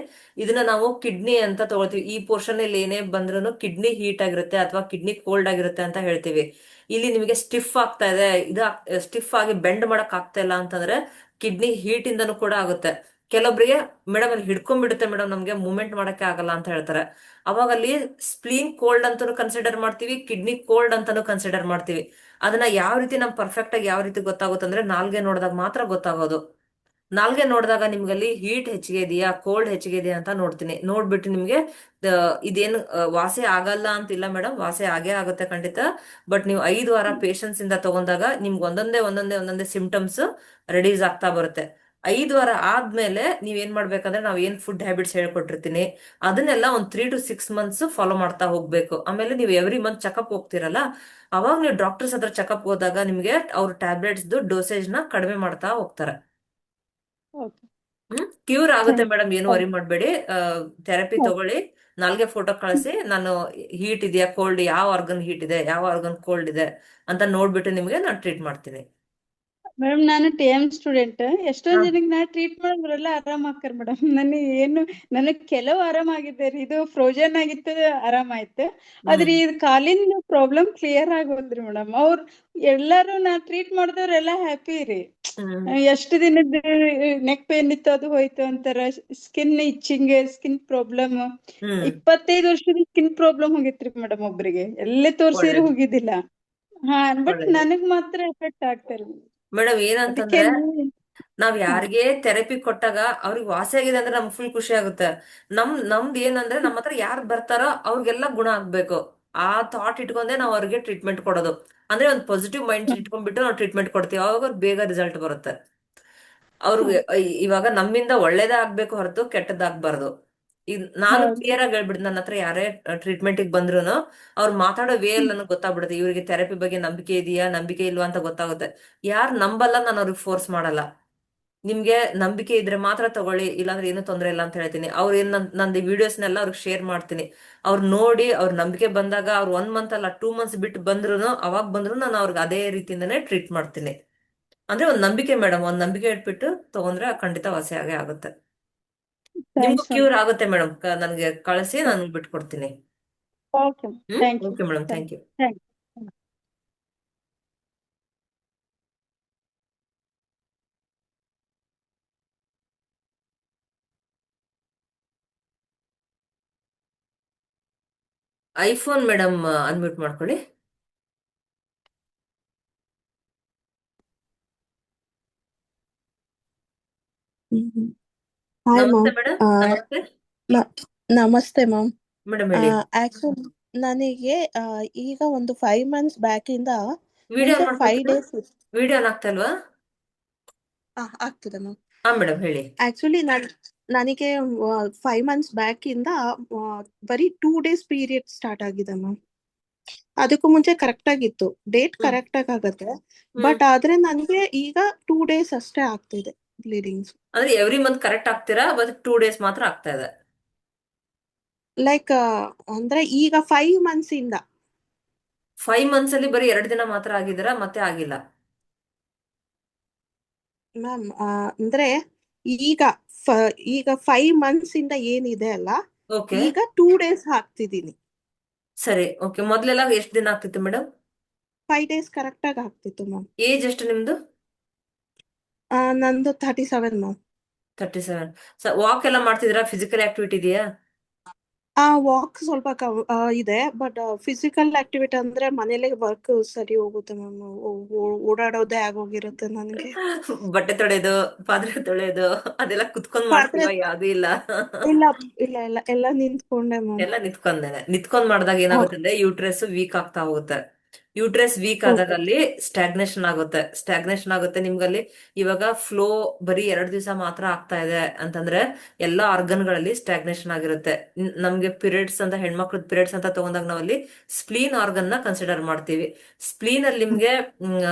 ಇದನ್ನ ನಾವು ಕಿಡ್ನಿ ಅಂತ ತಗೊಳ್ತೀವಿ. ಈ ಪೋರ್ಷನ್ ಇಲ್ಲಿ ಏನೇ ಬಂದ್ರೂ ಕಿಡ್ನಿ ಹೀಟ್ ಆಗಿರುತ್ತೆ ಅಥವಾ ಕಿಡ್ನಿ ಕೋಲ್ಡ್ ಆಗಿರುತ್ತೆ ಅಂತ ಹೇಳ್ತೀವಿ. ಇಲ್ಲಿ ನಿಮಗೆ ಸ್ಟಿಫ್ ಆಗ್ತಾ ಇದೆ, ಇದು ಸ್ಟಿಫ್ ಆಗಿ ಬೆಂಡ್ ಮಾಡಕ್ ಆಗ್ತಾ ಇಲ್ಲ ಅಂತಂದ್ರೆ ಕಿಡ್ನಿ ಹೀಟ್ ಇಂದನೂ ಕೂಡ ಆಗುತ್ತೆ. ಕೆಲವೊಬ್ಬರಿಗೆ ಮೇಡಮ್ ಅಲ್ಲಿ ಹಿಡ್ಕೊಂಡ್ಬಿಡುತ್ತೆ ಮೇಡಮ್, ನಮ್ಗೆ ಮೂವ್ಮೆಂಟ್ ಮಾಡಕ್ಕೆ ಆಗಲ್ಲ ಅಂತ ಹೇಳ್ತಾರೆ. ಅವಾಗ ಅಲ್ಲಿ ಸ್ಪ್ಲೀನ್ ಕೋಲ್ಡ್ ಅಂತಾನು ಕನ್ಸಿಡರ್ ಮಾಡ್ತೀವಿ, ಕಿಡ್ನಿ ಕೋಲ್ಡ್ ಅಂತಾನು ಕನ್ಸಿಡರ್ ಮಾಡ್ತೀವಿ. ಅದನ್ನ ಯಾವ ರೀತಿ ನಮ್ ಪರ್ಫೆಕ್ಟ್ ಆಗಿ ಯಾವ ರೀತಿ ಗೊತ್ತಾಗುತ್ತಂದ್ರೆ ನಾಲ್ಗೆ ನೋಡಿದಾಗ ಮಾತ್ರ ಗೊತ್ತಾಗೋದು. ನಾಲ್ಗೆ ನೋಡಿದಾಗ ನಿಮ್ಗಲ್ಲಿ ಹೀಟ್ ಹೆಚ್ಚಿಗೆ ಇದೆಯಾ ಕೋಲ್ಡ್ ಹೆಚ್ಚಿಗೆ ಇದೆಯಾ ಅಂತ ನೋಡ್ತೀನಿ. ನೋಡ್ಬಿಟ್ಟು ನಿಮ್ಗೆ ಇದೇನು ವಾಸಿ ಆಗಲ್ಲ ಅಂತಿಲ್ಲ ಮೇಡಮ್, ವಾಸಿ ಆಗೇ ಆಗುತ್ತೆ ಖಂಡಿತ. ಬಟ್ ನೀವು 5 ವಾರ ಪೇಷನ್ಸ್ ಇಂದ ತಗೊಂಡಾಗ ನಿಮ್ಗೆ ಒಂದೊಂದೇ ಸಿಂಪ್ಟಮ್ಸ್ ರೆಡ್ಯೂಸ್ ಆಗ್ತಾ ಬರುತ್ತೆ. 5 ವಾರ ಆದ್ಮೇಲೆ ನೀವ್ ಏನ್ ಮಾಡ್ಬೇಕಂದ್ರೆ ನಾವ್ ಏನ್ ಫುಡ್ ಹ್ಯಾಬಿಟ್ಸ್ ಹೇಳ್ಕೊಟ್ಟಿರ್ತೀನಿ ಅದನ್ನೆಲ್ಲ ಒಂದ್ 3 to 6 months ಫಾಲೋ ಮಾಡ್ತಾ ಹೋಗ್ಬೇಕು. ಆಮೇಲೆ ನೀವು ಎವ್ರಿ ಮಂತ್ ಚೆಕಪ್ ಹೋಗ್ತಿರಲ್ಲ, ಅವಾಗ ನೀವು ಡಾಕ್ಟರ್ಸ್ ಹತ್ರ ಚೆಕಪ್ ಹೋದಾಗ ನಿಮ್ಗೆ ಅವ್ರ ಟ್ಯಾಬ್ಲೆಟ್ಸ್ ಡೋಸೇಜ್ ನ ಕಡಿಮೆ ಮಾಡ್ತಾ ಹೋಗ್ತಾರೆ.
ಓಕೆ
ಕ್ಯೂರ್ ಆಗುತ್ತೆ
ಥ್ಯಾಂಕ್
ಮೇಡಮ್, ಏನು ವರಿ ಮಾಡಬೇಡಿ. ಥೆರಪಿ ತಗೊಳ್ಳಿ, ನಾಲ್ಗೆ ಫೋಟೋ ಕಳಿಸಿ, ನಾನು ಹೀಟ್ ಇದೆಯಾ ಕೋಲ್ಡ್, ಯಾವ ಆರ್ಗನ್ ಹೀಟ್ ಇದೆ ಯಾವ ಆರ್ಗನ್ ಕೋಲ್ಡ್ ಇದೆ ಅಂತ ನೋಡ್ಬಿಟ್ಟು ನಿಮ್ಗೆ ನಾನು ಟ್ರೀಟ್ ಮಾಡ್ತೀನಿ.
ಮೇಡಮ್. ನಾನು TM ಸ್ಟೂಡೆಂಟ್.
ಹಾ.
ಎಷ್ಟೊಂದ್ ಜನಕ್ಕೆ ನಾ ಟ್ರೀಟ್ ಮಾಡಿದ್ರೆಲ್ಲ ಆರಾಮ್ ಆಕ್ಕಾರ ಮೇಡಮ್. ನನಗ್ ಕೆಲವು ಆರಾಮ್ ಆಗಿದ್ದೆ ರೀ. ಇದು ಫ್ರೋಜನ್ ಆಗಿತ್ತು, ಆರಾಮ್ ಆಯ್ತು. ಆದ್ರೆ
ಹ್ಮ್
ಇದು ಕಾಲಿನ ಪ್ರಾಬ್ಲಮ್ ಕ್ಲಿಯರ್ ಆಗೋದ್ರಿ ಮೇಡಮ್. ಎಲ್ಲಾರು ನಾ ಟ್ರೀಟ್ ಮಾಡಿದವ್ರೆಲ್ಲ ಹ್ಯಾಪಿ ರೀ.
ಹ್ಮ್
ಎಷ್ಟು ದಿನದ ನೆಕ್ ಪೇನ್ ಇತ್ತು ಅದು ಹೋಯ್ತು ಅಂತಾರ. ಸ್ಕಿನ್ ಇಚ್ಚಿಂಗ್, ಸ್ಕಿನ್ ಪ್ರಾಬ್ಲಮ್,
ಹ್ಮ್
25 ವರ್ಷದ ಸ್ಕಿನ್ ಪ್ರಾಬ್ಲಮ್ ಹೋಗಿತ್ರಿ ಮೇಡಮ್. ಒಬ್ರಿಗೆ ಎಲ್ಲೇ ತೋರ್ಸಿದ್ರು
ಒಳ್ಳೇದು
ಹೋಗಿದ್ದಿಲ್ಲ. ಹಾ, ಬಟ್
ಒಳ್ಳೇದು
ನನಗ್ ಮಾತ್ರ ಎಫೆಕ್ಟ್ ಆಗ್ತಾರೆ.
ಮೇಡಮ್.
ಅದಕ್ಕೆ
ಏನಂತಂದ್ರೆ ನಾವ್ ಯಾರಿಗೆ ಥೆರಪಿ ಕೊಟ್ಟಾಗ ಅವ್ರಿಗೆ ವಾಸಿ ಆಗಿದೆ ಅಂದ್ರೆ ನಮ್ಗೆ ಫುಲ್ ಖುಷಿ ಆಗುತ್ತೆ. ನಮ್ದು ಏನಂದ್ರೆ ನಮ್ಮ ಹತ್ರ ಯಾರು ಬರ್ತಾರೋ ಅವ್ರಿಗೆಲ್ಲ ಗುಣ ಆಗ್ಬೇಕು. ಆ ಥಾಟ್ ಇಟ್ಕೊಂಡೆ ನಾವು ಅವ್ರಿಗೆ ಟ್ರೀಟ್ಮೆಂಟ್ ಕೊಡೋದು. ಅಂದ್ರೆ ಒಂದು ಪಾಸಿಟಿವ್ ಮೈಂಡ್ ಇಟ್ಕೊಂಡ್ಬಿಟ್ಟು ನಾವು ಟ್ರೀಟ್ಮೆಂಟ್ ಕೊಡ್ತೀವಿ, ಅವಾಗ ಅವ್ರಿಗೆ ಬೇಗ ರಿಸಲ್ಟ್ ಬರುತ್ತೆ. ಅವ್ರಿಗೆ ಇವಾಗ ನಮ್ಮಿಂದ ಒಳ್ಳೇದೇ ಆಗ್ಬೇಕು ಹೊರತು ಕೆಟ್ಟದ್ದಾಗ್ಬಾರ್ದು. ಈಗ ನಾನು
ಹೌದು.
ಕ್ಲಿಯರ್ ಆಗಿ ಹೇಳ್ಬಿಡ್ತೀನಿ, ನನ್ನ ಹತ್ರ ಯಾರೇ ಟ್ರೀಟ್ಮೆಂಟಿಗೆ ಬಂದ್ರು ಅವ್ರು ಮಾತಾಡೋ ವೇ ಅಲ್ಲಿ ನನಗೆ ಗೊತ್ತಾಗ್ಬಿಡುತ್ತೆ, ಇವರಿಗೆ ಥೆರಪಿ ಬಗ್ಗೆ ನಂಬಿಕೆ ಇದೆಯಾ ನಂಬಿಕೆ ಇಲ್ವಾ ಅಂತ ಗೊತ್ತಾಗುತ್ತೆ. ಯಾರು ನಂಬಲ್ಲ ನಾನು ಅವ್ರಿಗೆ ಫೋರ್ಸ್ ಮಾಡಲ್ಲ. ನಿಮ್ಗೆ ನಂಬಿಕೆ ಇದ್ರೆ ಮಾತ್ರ ತಗೊಳ್ಳಿ, ಇಲ್ಲಾಂದ್ರೆ ಏನು ತೊಂದರೆ ಇಲ್ಲ ಅಂತ ಹೇಳ್ತೀನಿ. ಅವ್ರು ಏನ್ ನಂದು ವಿಡಿಯೋಸ್ನೆಲ್ಲ ಅವ್ರಿಗೆ ಶೇರ್ ಮಾಡ್ತೀನಿ. ಅವ್ರು ನೋಡಿ ಅವ್ರ ನಂಬಿಕೆ ಬಂದಾಗ ಅವ್ರು 1 month ಅಲ್ಲ 2 months ಬಿಟ್ಟು ಬಂದ್ರು, ಅವಾಗ ಬಂದ್ರು ನಾನು ಅವ್ರಿಗೆ ಅದೇ ರೀತಿಯಿಂದನೇ ಟ್ರೀಟ್ ಮಾಡ್ತೀನಿ. ಅಂದ್ರೆ ಒಂದ್ ನಂಬಿಕೆ ಮೇಡಮ್, ಒಂದ್ ನಂಬಿಕೆ ಇಟ್ಬಿಟ್ಟು ತಗೊಂಡ್ರೆ ಖಂಡಿತ ವಾಸಿ ಆಗೇ ಆಗುತ್ತೆ. ನಿಮ್ಗೂ
ಥ್ಯಾಂಕ್ಸ್
ಕ್ಯೂರ್
ಮೇಡಮ್.
ಆಗುತ್ತೆ ಮೇಡಮ್. ನನ್ಗೆ ಕಳಿಸಿ, ನಾನು ಬಿಟ್ಕೊಡ್ತೀನಿ.
Okay, thank you.
Okay madam,
thank
thank you.
Thank
iPhone madam unmute ಮಾಡ್ಕೊಳ್ಳಿ.
ಹಾಯ್
ನಮಸ್ತೆ
ಮ್ಯಾಮ್.
ಮೇಡಮ್, ನಮಸ್ತೆ
ನಮಸ್ತೆ ಮ್ಯಾಮ್.
ಮೇಡಮ್, ಹೇಳಿ.
ಆಕ್ಚುಲಿ ನನಗೆ ಈಗ ಒಂದು 5 months ಬ್ಯಾಕ್ ಇಂದ
ವಿಡಿಯೋ
ಮುಂಚೆ 5 days
ವಿಡಿಯೋ ಆಗ್ತಾ ಇಲ್ವಾ?
ಆಗ್ತಿದೆ ಮ್ಯಾಮ್.
ಹಾ ಮೇಡಮ್, ಹೇಳಿ.
ಆಕ್ಚುಲಿ ನನಗೆ 5 months ಬ್ಯಾಕ್ ಇಂದ ಬರೀ 2 days ಪೀರಿಯಡ್ ಸ್ಟಾರ್ಟ್ ಆಗಿದೆ ಮ್ಯಾಮ್. ಅದಕ್ಕೂ ಮುಂಚೆ ಕರೆಕ್ಟ್ ಆಗಿತ್ತು, ಡೇಟ್
ಹ್ಮ್
ಕರೆಕ್ಟ್ ಆಗತ್ತೆ.
ಹ್ಮ್
ಬಟ್ ಆದ್ರೆ ನನಗೆ ಈಗ 2 days ಅಷ್ಟೇ ಆಗ್ತಿದೆ ಬ್ಲೀಡಿಂಗ್ಸ್.
ಅಂದ್ರೆ ಎವ್ರಿ ಮಂತ್ ಕರೆಕ್ಟ್ ಆಗ್ತೀರಾ, ಬಟ್ 2 days ಮಾತ್ರ ಆಗ್ತಾ ಇದೆ?
ಲೈಕ್ ಅಂದ್ರೆ ಈಗ 5 months ಇಂದ
5 months ಅಲ್ಲಿ ಬರೀ 2 ದಿನ ಮಾತ್ರ ಆಗಿದ್ದೀರಾ, ಮತ್ತೆ ಆಗಿಲ್ಲ?
ಮ್ಯಾಮ್ ಅಂದ್ರೆ ಈಗ ಈಗ 5 months ಇಂದ ಏನಿದೆ ಅಲ್ಲ,
ಓಕೆ,
ಈಗ 2 days ಹಾಕ್ತಿದೀನಿ.
ಸರಿ. ಓಕೆ, ಮೊದ್ಲೆಲ್ಲ ಎಷ್ಟು ದಿನ ಆಗ್ತಿತ್ತು ಮೇಡಮ್?
5 days ಕರೆಕ್ಟ್ ಆಗಿ ಆಗ್ತಿತ್ತು ಮ್ಯಾಮ್.
ಏಜ್ ಎಷ್ಟು ನಿಮ್ದು?
ನಂದು 37 ಮ್ಯಾಮ್.
37. ವಾಕ್ ಎಲ್ಲ ಮಾಡ್ತಿದ್ದೀರಾ? ಫಿಸಿಕಲ್ ಆಕ್ಟಿವಿಟಿ ಇದೆಯಾ?
ವಾಕ್ ಸ್ವಲ್ಪ ಇದೆ, ಬಟ್ ಫಿಸಿಕಲ್ ಆಕ್ಟಿವಿಟಿ ಅಂದ್ರೆ ಮನೇಲೆ ವರ್ಕ್ ಸರಿ ಹೋಗುತ್ತೆ ಮ್ಯಾಮ್. ಓಡಾಡೋದೇ ಆಗೋಗಿರುತ್ತೆ ನನಗೆ.
ಬಟ್ಟೆ ತೊಳೆಯೋದು, ಪಾತ್ರೆ ತೊಳೆಯೋದು ಅದೆಲ್ಲ ಕುತ್ಕೊಂಡ್
ಪಾತ್ರೆ
ಮಾಡ್ತೀವಾ? ಯಾವ್ದು ಇಲ್ಲ.
ಇಲ್ಲ ಇಲ್ಲ ಎಲ್ಲ ನಿಂತ್ಕೊಂಡೆ ಮ್ಯಾಮ್.
ಎಲ್ಲ ನಿತ್ಕೊಂಡ್ ಮಾಡಿದಾಗ ಏನಾಗುತ್ತೆ ಅಂದ್ರೆ ಯೂಟ್ರೆಸ್ ವೀಕ್ ಆಗ್ತಾ ಹೋಗುತ್ತೆ. ಯೂಟ್ರಸ್ ವೀಕ್ ಆದಾಗ
ಓಕೆ
ಅಲ್ಲಿ ಸ್ಟ್ಯಾಗ್ನೇಷನ್ ಆಗುತ್ತೆ ನಿಮ್ಗಲ್ಲಿ. ಇವಾಗ ಫ್ಲೋ ಬರೀ 2 ದಿವಸ ಮಾತ್ರ ಆಗ್ತಾ ಇದೆ ಅಂತಂದ್ರೆ ಎಲ್ಲಾ ಆರ್ಗನ್ಗಳಲ್ಲಿ ಸ್ಟ್ಯಾಗ್ನೇಷನ್ ಆಗಿರುತ್ತೆ. ನಮ್ಗೆ ಪಿರಿಯಡ್ಸ್ ಅಂತ, ಹೆಣ್ಮಕ್ಳದ್ ಪಿರಿಯಡ್ಸ್ ಅಂತ ತಗೊಂಡಾಗ ನಾವಲ್ಲಿ ಸ್ಪ್ಲೀನ್ ಆರ್ಗನ್ ನ ಕನ್ಸಿಡರ್ ಮಾಡ್ತೀವಿ. ಸ್ಪ್ಲೀನ್ ಅಲ್ಲಿ ನಿಮ್ಗೆ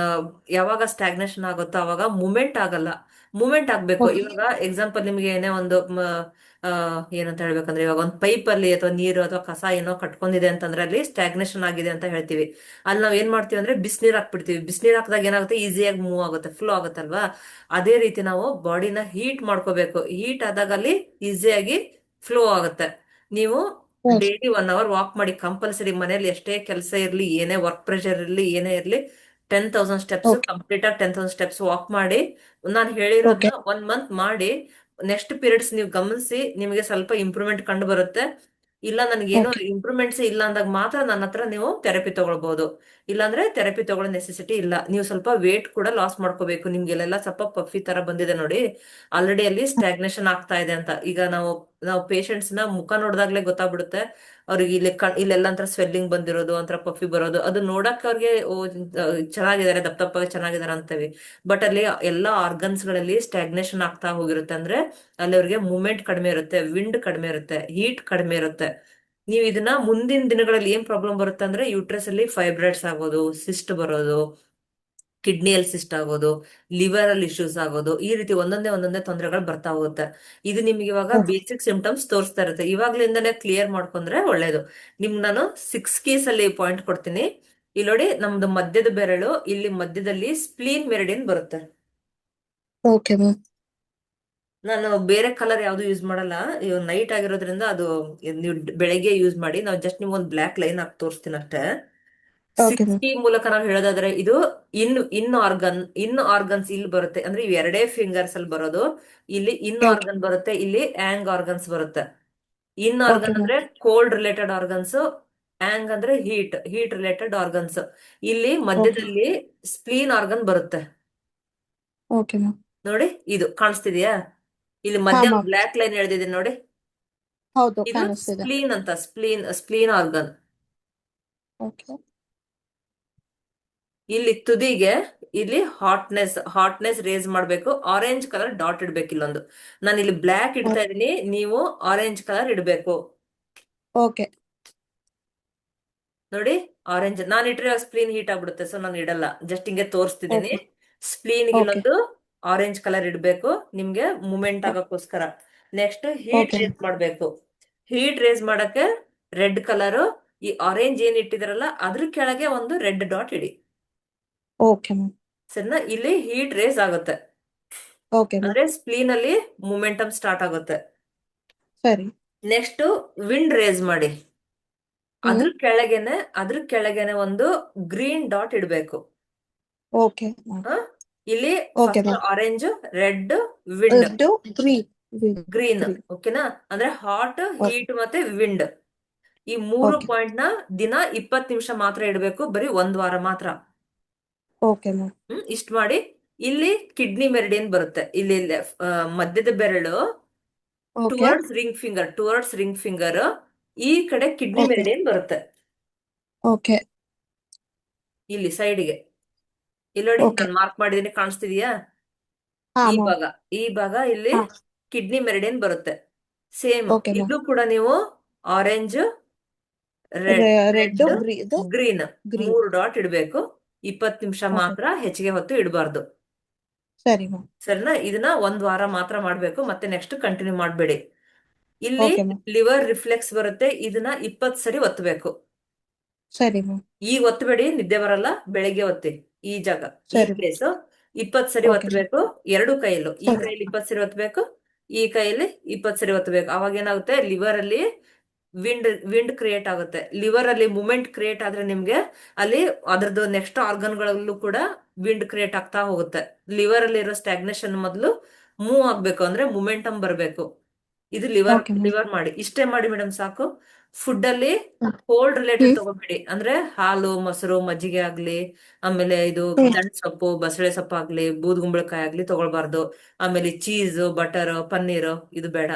ಯಾವಾಗ ಸ್ಟ್ಯಾಗ್ನೇಷನ್ ಆಗುತ್ತೋ ಅವಾಗ ಮೂಮೆಂಟ್ ಆಗಲ್ಲ. ಮೂಮೆಂಟ್ ಆಗ್ಬೇಕು.
ಓಕೆ
ಇವಾಗ ಎಕ್ಸಾಂಪಲ್ ನಿಮ್ಗೆ ಏನೇ ಒಂದು ಏನಂತ ಹೇಳ್ಬೇಕಂದ್ರೆ, ಇವಾಗ ಒಂದು ಪೈಪ್ ಅಲ್ಲಿ ಅಥವಾ ನೀರು ಅಥವಾ ಕಸ ಏನೋ ಕಟ್ಕೊಂಡಿದೆ ಅಂತಂದ್ರೆ ಅಲ್ಲಿ ಸ್ಟ್ಯಾಗ್ನೇಷನ್ ಆಗಿದೆ ಅಂತ ಹೇಳ್ತೀವಿ. ಅಲ್ಲಿ ನಾವ್ ಏನ್ ಮಾಡ್ತೀವಿ ಅಂದ್ರೆ ಬಿಸಿನೀರ್ ಹಾಕ್ಬಿಡ್ತೀವಿ. ಬಿಸಿನೀರ್ ಹಾಕಿದಾಗ ಏನಾಗುತ್ತೆ, ಈಸಿಯಾಗಿ ಮೂವ್ ಆಗುತ್ತೆ, ಫ್ಲೋ ಆಗುತ್ತಲ್ವಾ. ಅದೇ ರೀತಿ ನಾವು ಬಾಡಿನ ಹೀಟ್ ಮಾಡ್ಕೋಬೇಕು. ಹೀಟ್ ಆದಾಗ ಅಲ್ಲಿ ಈಸಿಯಾಗಿ ಫ್ಲೋ ಆಗುತ್ತೆ. ನೀವು
ಓಕೆ
ಡೈಲಿ 1 ಅವರ್ ವಾಕ್ ಮಾಡಿ ಕಂಪಲ್ಸರಿ. ಮನೇಲಿ ಎಷ್ಟೇ ಕೆಲಸ ಇರ್ಲಿ, ಏನೇ ವರ್ಕ್ ಪ್ರೆಷರ್ ಇರ್ಲಿ, ಏನೇ ಇರ್ಲಿ, 10,000 ಸ್ಟೆಪ್ಸ್,
ಓಕೆ
ಕಂಪ್ಲೀಟ್ ಆಗಿ 10,000 ಸ್ಟೆಪ್ಸ್ ವಾಕ್ ಮಾಡಿ. ನಾನು
ಓಕೆ
ಹೇಳಿರೋದನ್ನ 1 ಮಂತ್ ಮಾಡಿ. ನೆಕ್ಸ್ಟ್ ಪೀರಿಯಡ್ಸ್ ನೀವು ಗಮನಿಸಿ, ನಿಮಗೆ ಸ್ವಲ್ಪ ಇಂಪ್ರೂವ್ಮೆಂಟ್ ಕಂಡು ಬರುತ್ತೆ. ಇಲ್ಲ ನನಗೇನು
ಓಕೆ
ಇಂಪ್ರೂವ್ಮೆಂಟ್ಸ್ ಇಲ್ಲ ಅಂದಾಗ ಮಾತ್ರ ನನ್ನ ಹತ್ರ ನೀವು ಥೆರಪಿ ತಗೊಳ್ಬಹುದು. ಇಲ್ಲಾಂದ್ರೆ ಥೆರಪಿ ತಗೊಳ್ಳೋ ನೆಸೆಸಿಟಿ ಇಲ್ಲ. ನೀವು ಸ್ವಲ್ಪ ವೇಟ್ ಕೂಡ ಲಾಸ್ ಮಾಡ್ಕೋಬೇಕು. ನಿಮ್ಗೆಲ್ಲ ಸ್ವಲ್ಪ ಪಫಿ ತರ ಬಂದಿದೆ ನೋಡಿ, ಆಲ್ರೆಡಿ ಅಲ್ಲಿ ಸ್ಟ್ಯಾಗ್ನೇಷನ್ ಆಗ್ತಾ ಇದೆ ಅಂತ. ಈಗ ನಾವು ಪೇಷಂಟ್ಸ್ ನ ಮುಖ ನೋಡಿದಾಗ್ಲೇ ಗೊತ್ತಾಗ್ಬಿಡುತ್ತೆ ಅವ್ರಿಗೆ. ಇಲ್ಲೆಲ್ಲ ಒಂಥರ ಸ್ವೆಲ್ಲಿಂಗ್ ಬಂದಿರೋದು, ಒಂಥರ ಪಫಿ ಬರೋದು, ಅದು ನೋಡಕ್ ಅವ್ರಿಗೆ ಚೆನ್ನಾಗಿದ್ದಾರೆ, ದಪ್ಪ ದಪ್ಪಾಗಿ ಚೆನ್ನಾಗಿದ್ದಾರೆ ಅಂತೀವಿ. ಬಟ್ ಅಲ್ಲಿ ಎಲ್ಲಾ ಆರ್ಗನ್ಸ್ ಗಳಲ್ಲಿ ಸ್ಟ್ಯಾಗ್ನೇಷನ್ ಆಗ್ತಾ ಹೋಗಿರುತ್ತೆ. ಅಂದ್ರೆ ಅಲ್ಲಿ ಅವ್ರಿಗೆ ಮೂವ್ಮೆಂಟ್ ಕಡಿಮೆ ಇರುತ್ತೆ, ವಿಂಡ್ ಕಡಿಮೆ ಇರುತ್ತೆ, ಹೀಟ್ ಕಡಿಮೆ ಇರುತ್ತೆ. ನೀವು ಇದನ್ನ ಮುಂದಿನ ದಿನಗಳಲ್ಲಿ ಏನ್ ಪ್ರಾಬ್ಲಮ್ ಬರುತ್ತೆ ಅಂದ್ರೆ, ಯೂಟ್ರಸ್ ಅಲ್ಲಿ ಫೈಬ್ರಾಯ್ಡ್ಸ್ ಆಗೋದು, ಸಿಸ್ಟ್ ಬರೋದು, ಕಿಡ್ನಿಯಲ್ಲಿ ಸಿಸ್ಟ್ ಆಗೋದು, ಲಿವರ್ ಅಲ್ಲಿ ಇಶ್ಯೂಸ್ ಆಗೋದು, ಈ ರೀತಿ ಒಂದೊಂದೇ ತೊಂದರೆಗಳು ಬರ್ತಾ ಹೋಗುತ್ತೆ. ಇದು ನಿಮ್ಗೆ ಇವಾಗ
ಓಕೆ
ಬೇಸಿಕ್ ಸಿಂಪ್ಟಮ್ಸ್ ತೋರಿಸ್ತಾ ಇರುತ್ತೆ. ಇವಾಗ್ಲಿಂದಾನೇ ಕ್ಲಿಯರ್ ಮಾಡ್ಕೊಂಡ್ರೆ ಒಳ್ಳೇದು. ನಾನು 6 ಕೀಸ್ ಅಲ್ಲಿ ಪಾಯಿಂಟ್ ಕೊಡ್ತೀನಿ. ಇಲ್ಲಿ ನೋಡಿ, ನಮ್ದು ಮಧ್ಯದ ಬೆರಳು ಇಲ್ಲಿ ಮಧ್ಯದಲ್ಲಿ ಸ್ಪ್ಲೀನ್ ಮೆರಿಡಿಯನ್ ಬರುತ್ತೆ.
ಓಕೆ ಮ್ಯಾಮ್
ನಾನು ಬೇರೆ ಕಲರ್ ಯಾವ್ದು ಯೂಸ್ ಮಾಡಲ್ಲ, ನೈಟ್ ಆಗಿರೋದ್ರಿಂದ ಅದು ನೀವು ಬೆಳಗ್ಗೆ ಯೂಸ್ ಮಾಡಿ. ನಾವು ಜಸ್ಟ್ ನಿಮ್ಗೆ ಒಂದು ಬ್ಲಾಕ್ ಲೈನ್ ಹಾಕಿ ತೋರಿಸ್ತೀನಿ ಅಷ್ಟೇ.
ಓಕೆ ಮ್ಯಾಮ್
6 ಮೂಲಕ ನಾವು ಹೇಳೋದಾದ್ರೆ, ಇದು ಇನ್ ಆರ್ಗನ್ಸ್ ಇಲ್ಲಿ ಬರುತ್ತೆ. ಅಂದ್ರೆ ಇವ್ 2 ಫಿಂಗರ್ಸ್ ಅಲ್ಲಿ ಬರೋದು. ಇಲ್ಲಿ ಇನ್
ಓಕೆ
ಆರ್ಗನ್ ಬರುತ್ತೆ, ಇಲ್ಲಿ ಆಂಗ್ ಆರ್ಗನ್ಸ್ ಬರುತ್ತೆ. ಇನ್
ಓಕೆ
ಆರ್ಗನ್
ಮ್ಯಾಮ್
ಅಂದ್ರೆ ಕೋಲ್ಡ್ ರಿಲೇಟೆಡ್ ಆರ್ಗನ್ಸ್, ಆಂಗ್ ಅಂದ್ರೆ ಹೀಟ್ ರಿಲೇಟೆಡ್ ಆರ್ಗನ್ಸ್. ಇಲ್ಲಿ
ಓಕೆ
ಮಧ್ಯದಲ್ಲಿ ಸ್ಪ್ಲೀನ್ ಆರ್ಗನ್ ಬರುತ್ತೆ
ಓಕೆ ಮ್ಯಾಮ್
ನೋಡಿ. ಇದು ಕಾಣಿಸ್ತಿದ್ಯಾ? ಇಲ್ಲಿ
ಹಾ
ಮಧ್ಯ
ಮ್ಯಾಮ್
ಬ್ಲಾಕ್ ಲೈನ್ ಎಳೆದಿದೆ ನೋಡಿ.
ಹೌದು
ಇದು
ಕಾಣಿಸ್ತಿದೆ
ಸ್ಪ್ಲೀನ್ ಅಂತ, ಸ್ಪ್ಲೀನ್ ಆರ್ಗನ್.
ಓಕೆ
ಇಲ್ಲಿ ತುದಿಗೆ ಇಲ್ಲಿ ಹಾಟ್ನೆಸ್ ರೇಸ್ ಮಾಡ್ಬೇಕು. ಆರೆಂಜ್ ಕಲರ್ ಡಾಟ್ ಇಡ್ಬೇಕು. ಇಲ್ಲೊಂದು ನಾನು ಇಲ್ಲಿ ಬ್ಲಾಕ್ ಇಡ್ತಾ ಇದೀನಿ, ನೀವು ಆರೆಂಜ್ ಕಲರ್ ಇಡ್ಬೇಕು
ಓಕೆ
ನೋಡಿ. ಆರೆಂಜ್ ನಾನು ಇಟ್ರೆ ಸ್ಪ್ಲೀನ್ ಹೀಟ್ ಆಗ್ಬಿಡುತ್ತೆ, ಸೊ ನಾನು ಇಡಲ್ಲ, ಜಸ್ಟ್ ಹಿಂಗೆ ತೋರಿಸ್ತಿದೀನಿ.
ಓಕೆ
ಸ್ಪ್ಲೀನ್
ಓಕೆ
ಇಲ್ಲೊಂದು ಆರೆಂಜ್ ಕಲರ್ ಇಡ್ಬೇಕು ನಿಮ್ಗೆ ಮೂಮೆಂಟ್ ಆಗಕ್ಕೋಸ್ಕರ. ನೆಕ್ಸ್ಟ್ ಹೀಟ್
ಓಕೆ
ರೇಸ್ ಮಾಡ್ಬೇಕು. ಹೀಟ್ ರೇಸ್ ಮಾಡಕ್ಕೆ ರೆಡ್ ಕಲರ್, ಈ ಆರೆಂಜ್ ಏನ್ ಇಟ್ಟಿದಾರಲ್ಲ ಅದ್ರ ಕೆಳಗೆ ಒಂದು ರೆಡ್ ಡಾಟ್ ಇಡಿ.
ಓಕೆ ಮ್ಯಾಮ್
ಸರಿನಾ? ಇಲ್ಲಿ ಹೀಟ್ ರೇಸ್ ಆಗುತ್ತೆ,
ಓಕೆ ಮ್ಯಾಮ್
ಅಂದ್ರೆ ಸ್ಪ್ಲೀನ್ ಅಲ್ಲಿ ಮೂಮೆಂಟಮ್ ಸ್ಟಾರ್ಟ್ ಆಗುತ್ತೆ.
ಸರಿ
ನೆಕ್ಸ್ಟ್ ವಿಂಡ್ ರೇಸ್ ಮಾಡಿ.
ಹ್ಮ್
ಅದ್ರ ಕೆಳಗೆನೆ ಒಂದು ಗ್ರೀನ್ ಡಾಟ್ ಇಡ್ಬೇಕು.
ಓಕೆ ಮ್ಯಾಮ್
ಹ? ಇಲ್ಲಿ
okay
first
ma'am
orange, red, wind,
ಇದು ಗ್ರೀನ್
ಗ್ರೀನ್.
ಗ್ರೀನ್
ಓಕೆನಾ? ಅಂದ್ರೆ ಹಾಟ್,
ಓಕೆ
ಹೀಟ್ ಮತ್ತೆ ವಿಂಡ್. ಈ 3
ಓಕೆ
ಪಾಯಿಂಟ್ ನ ದಿನ 20 ನಿಮಿಷ ಮಾತ್ರ ಇಡಬೇಕು, ಬರೀ 1 ವಾರ ಮಾತ್ರ.
ಓಕೆ ಮ್ಯಾಮ್
ಇಷ್ಟ ಮಾಡಿ. ಇಲ್ಲಿ ಕಿಡ್ನಿ ಮೆರಿಡಿಯನ್ ಬರುತ್ತೆ. ಇಲ್ಲಿ ಮಧ್ಯದ ಬೆರಳು
ಓಕೆ
ಟುವರ್ಡ್ಸ್ ರಿಂಗ್ ಫಿಂಗರ್ ಈ ಕಡೆ ಕಿಡ್ನಿ
ಓಕೆ
ಮೆರಿಡಿಯನ್ ಬರುತ್ತೆ.
ಓಕೆ
ಇಲ್ಲಿ ಸೈಡ್ಗೆ ಇಲ್ಲಿ ನೋಡಿ,
ಓಕೆ
ನಾನು ಮಾರ್ಕ್ ಮಾಡಿದೀನಿ, ಕಾಣಿಸ್ತಿದ್ಯಾ?
ಹಾ
ಈ
ಮ್ಯಾಮ್
ಭಾಗ ಈ ಭಾಗ ಇಲ್ಲಿ
ಹಾ
ಕಿಡ್ನಿ ಮೆರಿಡಿಯನ್ ಬರುತ್ತೆ. ಸೇಮ್
ಓಕೆ ಮ್ಯಾಮ್
ಇಲ್ಲೂ ಕೂಡ ನೀವು ಆರೆಂಜ್, ರೆಡ್
ರೆಡ್
ರೆಡ್
ಇದು
ಗ್ರೀನ್
ಗ್ರೀನ್
3 ಡಾಟ್ ಇಡ್ಬೇಕು. 20 ನಿಮಿಷ
ಓಕೆ
ಮಾತ್ರ, ಹೆಚ್ಚಿಗೆ ಹೊತ್ತು ಇಡಬಾರ್ದು.
ಸರಿ ಮ್ಯಾಮ್
ಸರಿನಾ? ಇದನ್ನ 1 ವಾರ ಮಾತ್ರ ಮಾಡ್ಬೇಕು, ಮತ್ತೆ ನೆಕ್ಸ್ಟ್ ಕಂಟಿನ್ಯೂ ಮಾಡಬೇಡಿ. ಇಲ್ಲಿ
ಓಕೆ ಮ್ಯಾಮ್
ಲಿವರ್ ರಿಫ್ಲೆಕ್ಸ್ ಬರುತ್ತೆ, ಇದನ್ನ 20 ಸರಿ ಒತ್ತಬೇಕು.
ಸರಿ ಮ್ಯಾಮ್
ಈಗ ಒತ್ತಬೇಡಿ, ನಿದ್ದೆ ಬರಲ್ಲ, ಬೆಳಿಗ್ಗೆ ಒತ್ತಿ. ಈ ಜಾಗ, ಈ
ಸರಿ
ಪ್ಲೇಸ್ 20 ಸರಿ
ಓಕೆ ಮ್ಯಾಮ್
ಒತ್ತಬೇಕು. 2 ಕೈಯಲ್ಲೂ, ಈ
ಸರಿ
ಕೈಯಲ್ಲಿ 20 ಸರಿ ಒತ್ತಬೇಕು, ಈ ಕೈಯಲ್ಲಿ 20 ಸರಿ ಒತ್ತಬೇಕು. ಅವಾಗ ಏನಾಗುತ್ತೆ, ಲಿವರ್ ಅಲ್ಲಿ ವಿಂಡ್ ಕ್ರಿಯೇಟ್ ಆಗುತ್ತೆ. ಲಿವರ್ ಅಲ್ಲಿ ಮೂಮೆಂಟ್ ಕ್ರಿಯೇಟ್ ಆದ್ರೆ ನಿಮ್ಗೆ ಅಲ್ಲಿ ಅದ್ರದ್ದು ನೆಕ್ಸ್ಟ್ ಆರ್ಗನ್ಗಳಲ್ಲೂ ಕೂಡ ವಿಂಡ್ ಕ್ರಿಯೇಟ್ ಆಗ್ತಾ ಹೋಗುತ್ತೆ. ಲಿವರ್ ಅಲ್ಲಿ ಇರೋ ಸ್ಟ್ಯಾಗ್ನೇಷನ್ ಮೊದಲು ಮೂವ್ ಆಗ್ಬೇಕು, ಅಂದ್ರೆ ಮೂಮೆಂಟಮ್ ಬರಬೇಕು. ಇದು ಲಿವರ್
ಓಕೆ ಮ್ಯಾಮ್
ಲಿವರ್ ಮಾಡಿ. ಇಷ್ಟೇ ಮಾಡಿ ಮೇಡಮ್, ಸಾಕು. ಫುಡ್ ಅಲ್ಲಿ
ಹ್ಮ್
ಕೋಲ್ಡ್ ರಿಲೇಟೆಡ್ ತಗೋಬೇಡಿ. ಅಂದ್ರೆ ಹಾಲು, ಮೊಸರು, ಮಜ್ಜಿಗೆ ಆಗ್ಲಿ, ಆಮೇಲೆ ಇದು ದಂಟ್ ಸೊಪ್ಪು, ಬಸಳೆ ಸೊಪ್ಪು ಆಗ್ಲಿ, ಬೂದ್ಗುಂಬಳಕಾಯಿ ಆಗ್ಲಿ ತಗೊಳ್ಬಾರ್ದು. ಆಮೇಲೆ ಚೀಸ್, ಬಟರ್, ಪನ್ನೀರ್ ಇದು ಬೇಡ.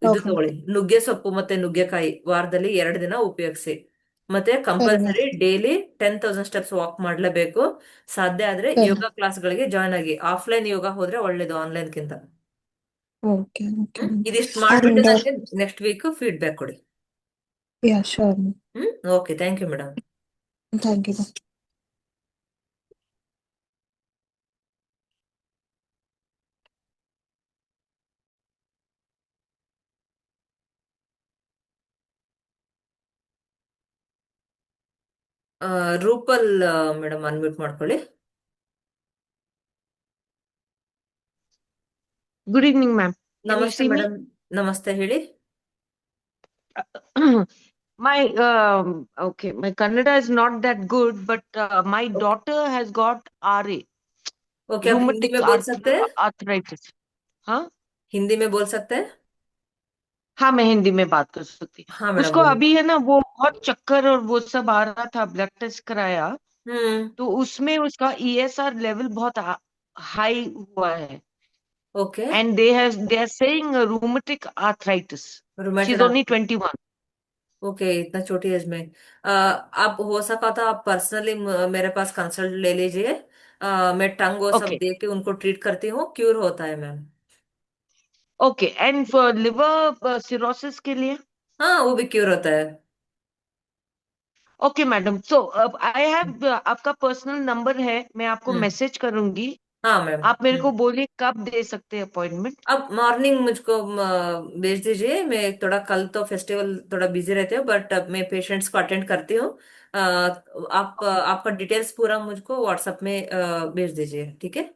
ಇದು
ಓಕೆ
ತಗೊಳ್ಳಿ, ನುಗ್ಗೆ ಸೊಪ್ಪು ಮತ್ತೆ ನುಗ್ಗೆಕಾಯಿ ವಾರದಲ್ಲಿ 2 ದಿನ ಉಪಯೋಗಿಸಿ. ಮತ್ತೆ
ಸರಿ ma'am.
Compulsory daily 10,000 steps walk ಮಾಡ್ಲೇಬೇಕು. ಸಾಧ್ಯ ಆದ್ರೆ
ಸರಿ.
ಯೋಗ ಕ್ಲಾಸ್ಗಳಿಗೆ ಜಾಯ್ನ್ ಆಗಿ. ಆಫ್ಲೈನ್ ಯೋಗ ಹೋದ್ರೆ ಒಳ್ಳೇದು ಆನ್ಲೈನ್ಗಿಂತ.
Okay okay ma'am.
ಇದಿಷ್ಟು ಮಾಡ್ಬಿಟ್ಟು
ಅಂಡ್
ನನಗೆ ನೆಕ್ಸ್ಟ್ ವೀಕ್ ಫೀಡ್ಬ್ಯಾಕ್ ಕೊಡಿ.
Yeah sure ma'am.
Okay, thank you madam.
Thank you ma'am.
Rupal madam unmute ಮಾಡ್ಕೊಳ್ಳಿ.
Good evening, ma'am. Can you
ನಮಸ್ತೆ
see me?
ಮೇಡಮ್. ನಮಸ್ತೆ, ಹೇಳಿ.
My okay, my Kannada is not that good, but my daughter has got RA,
okay, आप Hindi
rheumatic
में बोल सकते हैं?
arthritis. हाँ
हिंदी में बोल सकते हैं?
हाँ, मैं हिंदी में बात कर सकती।
हाँ मैडम,
उसको
बोलिए।
अभी है ना, वो बहुत चक्कर और वो सब आ रहा था, ब्लड टेस्ट कराया
हम्म।
तो उसमें उसका ESR लेवल बहुत हाई हुआ है,
okay.
and they are saying rheumatic arthritis. She's
रोमेटेड।
only 21.
Okay, इतना छोटी एज में। आप हो सका तो आप पर्सनली मेरे पास कंसल्ट ले लीजिए। मैं टंग वो सब
Okay,
दे के उनको ट्रीट करती हूँ, क्यूर होता है ma'am.
okay, and for liver cirrhosis के लिए?
हाँ, वो भी क्यूर होता है।
Okay madam, so I have आपका पर्सनल नंबर है, मैं आपको
हम्म।
मैसेज करूंगी।
हाँ मैम।
आप मेरे को बोलिए कब दे सकते हैं अपॉइंटमेंट।
आप मॉर्निंग मुझको भेज दीजिए। मैं थोड़ा कल तो फेस्टिवल थोड़ा बिजी रहते हो, बट मैं पेशेंट्स को अटेंड करती हूँ। आप आपका डिटेल्स पूरा मुझको व्हाट्सएप में भेज दीजिए, ठीक है?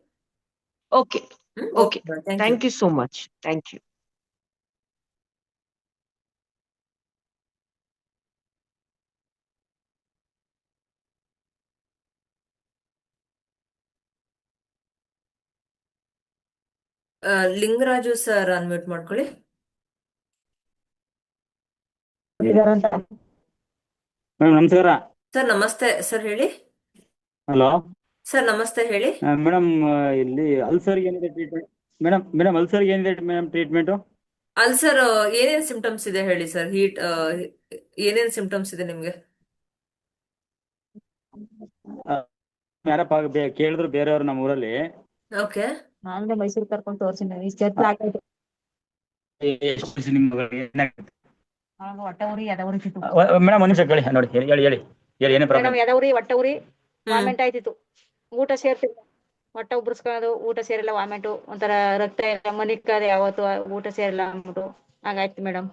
Okay okay,
okay, thank you.
Thank you so much, thank you.
Lingaraju sir unmute ಮಾಡ್ಕೊಳ್ಳಿ.
ಮೇಡಮ್ ನಮಸ್ಕಾರ.
ಸರ್ ನಮಸ್ತೆ ಸರ್, ಹೇಳಿ.
ಹಲೋ
ಸರ್ ನಮಸ್ತೆ, ಹೇಳಿ.
ಮೇಡಮ್, ಇಲ್ಲಿ ಅಲ್ಸರ್ಗೆ ಏನಿದೆ ಟ್ರೀಟ್ಮೆಂಟ್? ಮೇಡಮ್ ಅಲ್ಸರ್ಗೆ ಏನಿದೆ ಮೇಡಮ್ ಟ್ರೀಟ್ಮೆಂಟು?
ಅಲ್ಸರ್ ಏನೇನ್ ಸಿಂಪ್ಟಮ್ಸ್ ಇದೆ ಹೇಳಿ ಸರ್. ಹೀಟ್ ಏನೇನ್ ಸಿಂಪ್ಟಮ್ಸ್ ಇದೆ ನಿಮ್ಗೆ?
ಯಾರಪ್ಪ ಕೇಳಿದ್ರು ಬೇರೆಯವ್ರು ನಮ್ಮ ಊರಲ್ಲಿ.
ಓಕೆ.
ನಾನೇ ಮೈಸೂರು ಕರ್ಕೊಂಡು ತೋರ್ಸಿನಿ ಇಷ್ಟೆಲ್ಲ ಆಗೈತೆ.
ಎಷ್ಟು ವರ್ಷ ನಿಮ್ಮ ಮಗಳಿಗೆ? ಏನಾಗುತ್ತೆ
ನನಗೆ ಹೊಟ್ಟೆ ಉರಿ ಎದೆ ಉರಿ ಸಿತ್ತು
ಮೇಡಮ್? ಒಂದು ನಿಮಿಷ ಕೇಳಿ, ನೋಡಿ ಹೇಳಿ ಹೇಳಿ ಹೇಳಿ ಹೇಳಿ ಏನೇ ಪ್ರಾಬ್ಲಮ್?
ಮೇಡಮ್, ಎದೆ ಉರಿ ಹೊಟ್ಟೆ ಉರಿ
ಹ್ಮ್.
ವಾಮೆಂಟ್ ಆಯ್ತಿತ್ತು. ಊಟ ಸೇರ್ತಿಲ್ಲ, ಹೊಟ್ಟೆ ಉಬ್ಬಿಸ್ಕೊಳ್ಳೋದು, ಊಟ ಸೇರಿಲ್ಲ, ವಾಮೆಂಟು, ಒಂಥರ ರಕ್ತ ಎಲ್ಲ ಮನಿಕ್ಕದೆ, ಯಾವತ್ತು ಊಟ ಸೇರಿಲ್ಲ ಅಂದ್ಬಿಟ್ಟು ಹಂಗಾಯ್ತು ಮೇಡಮ್.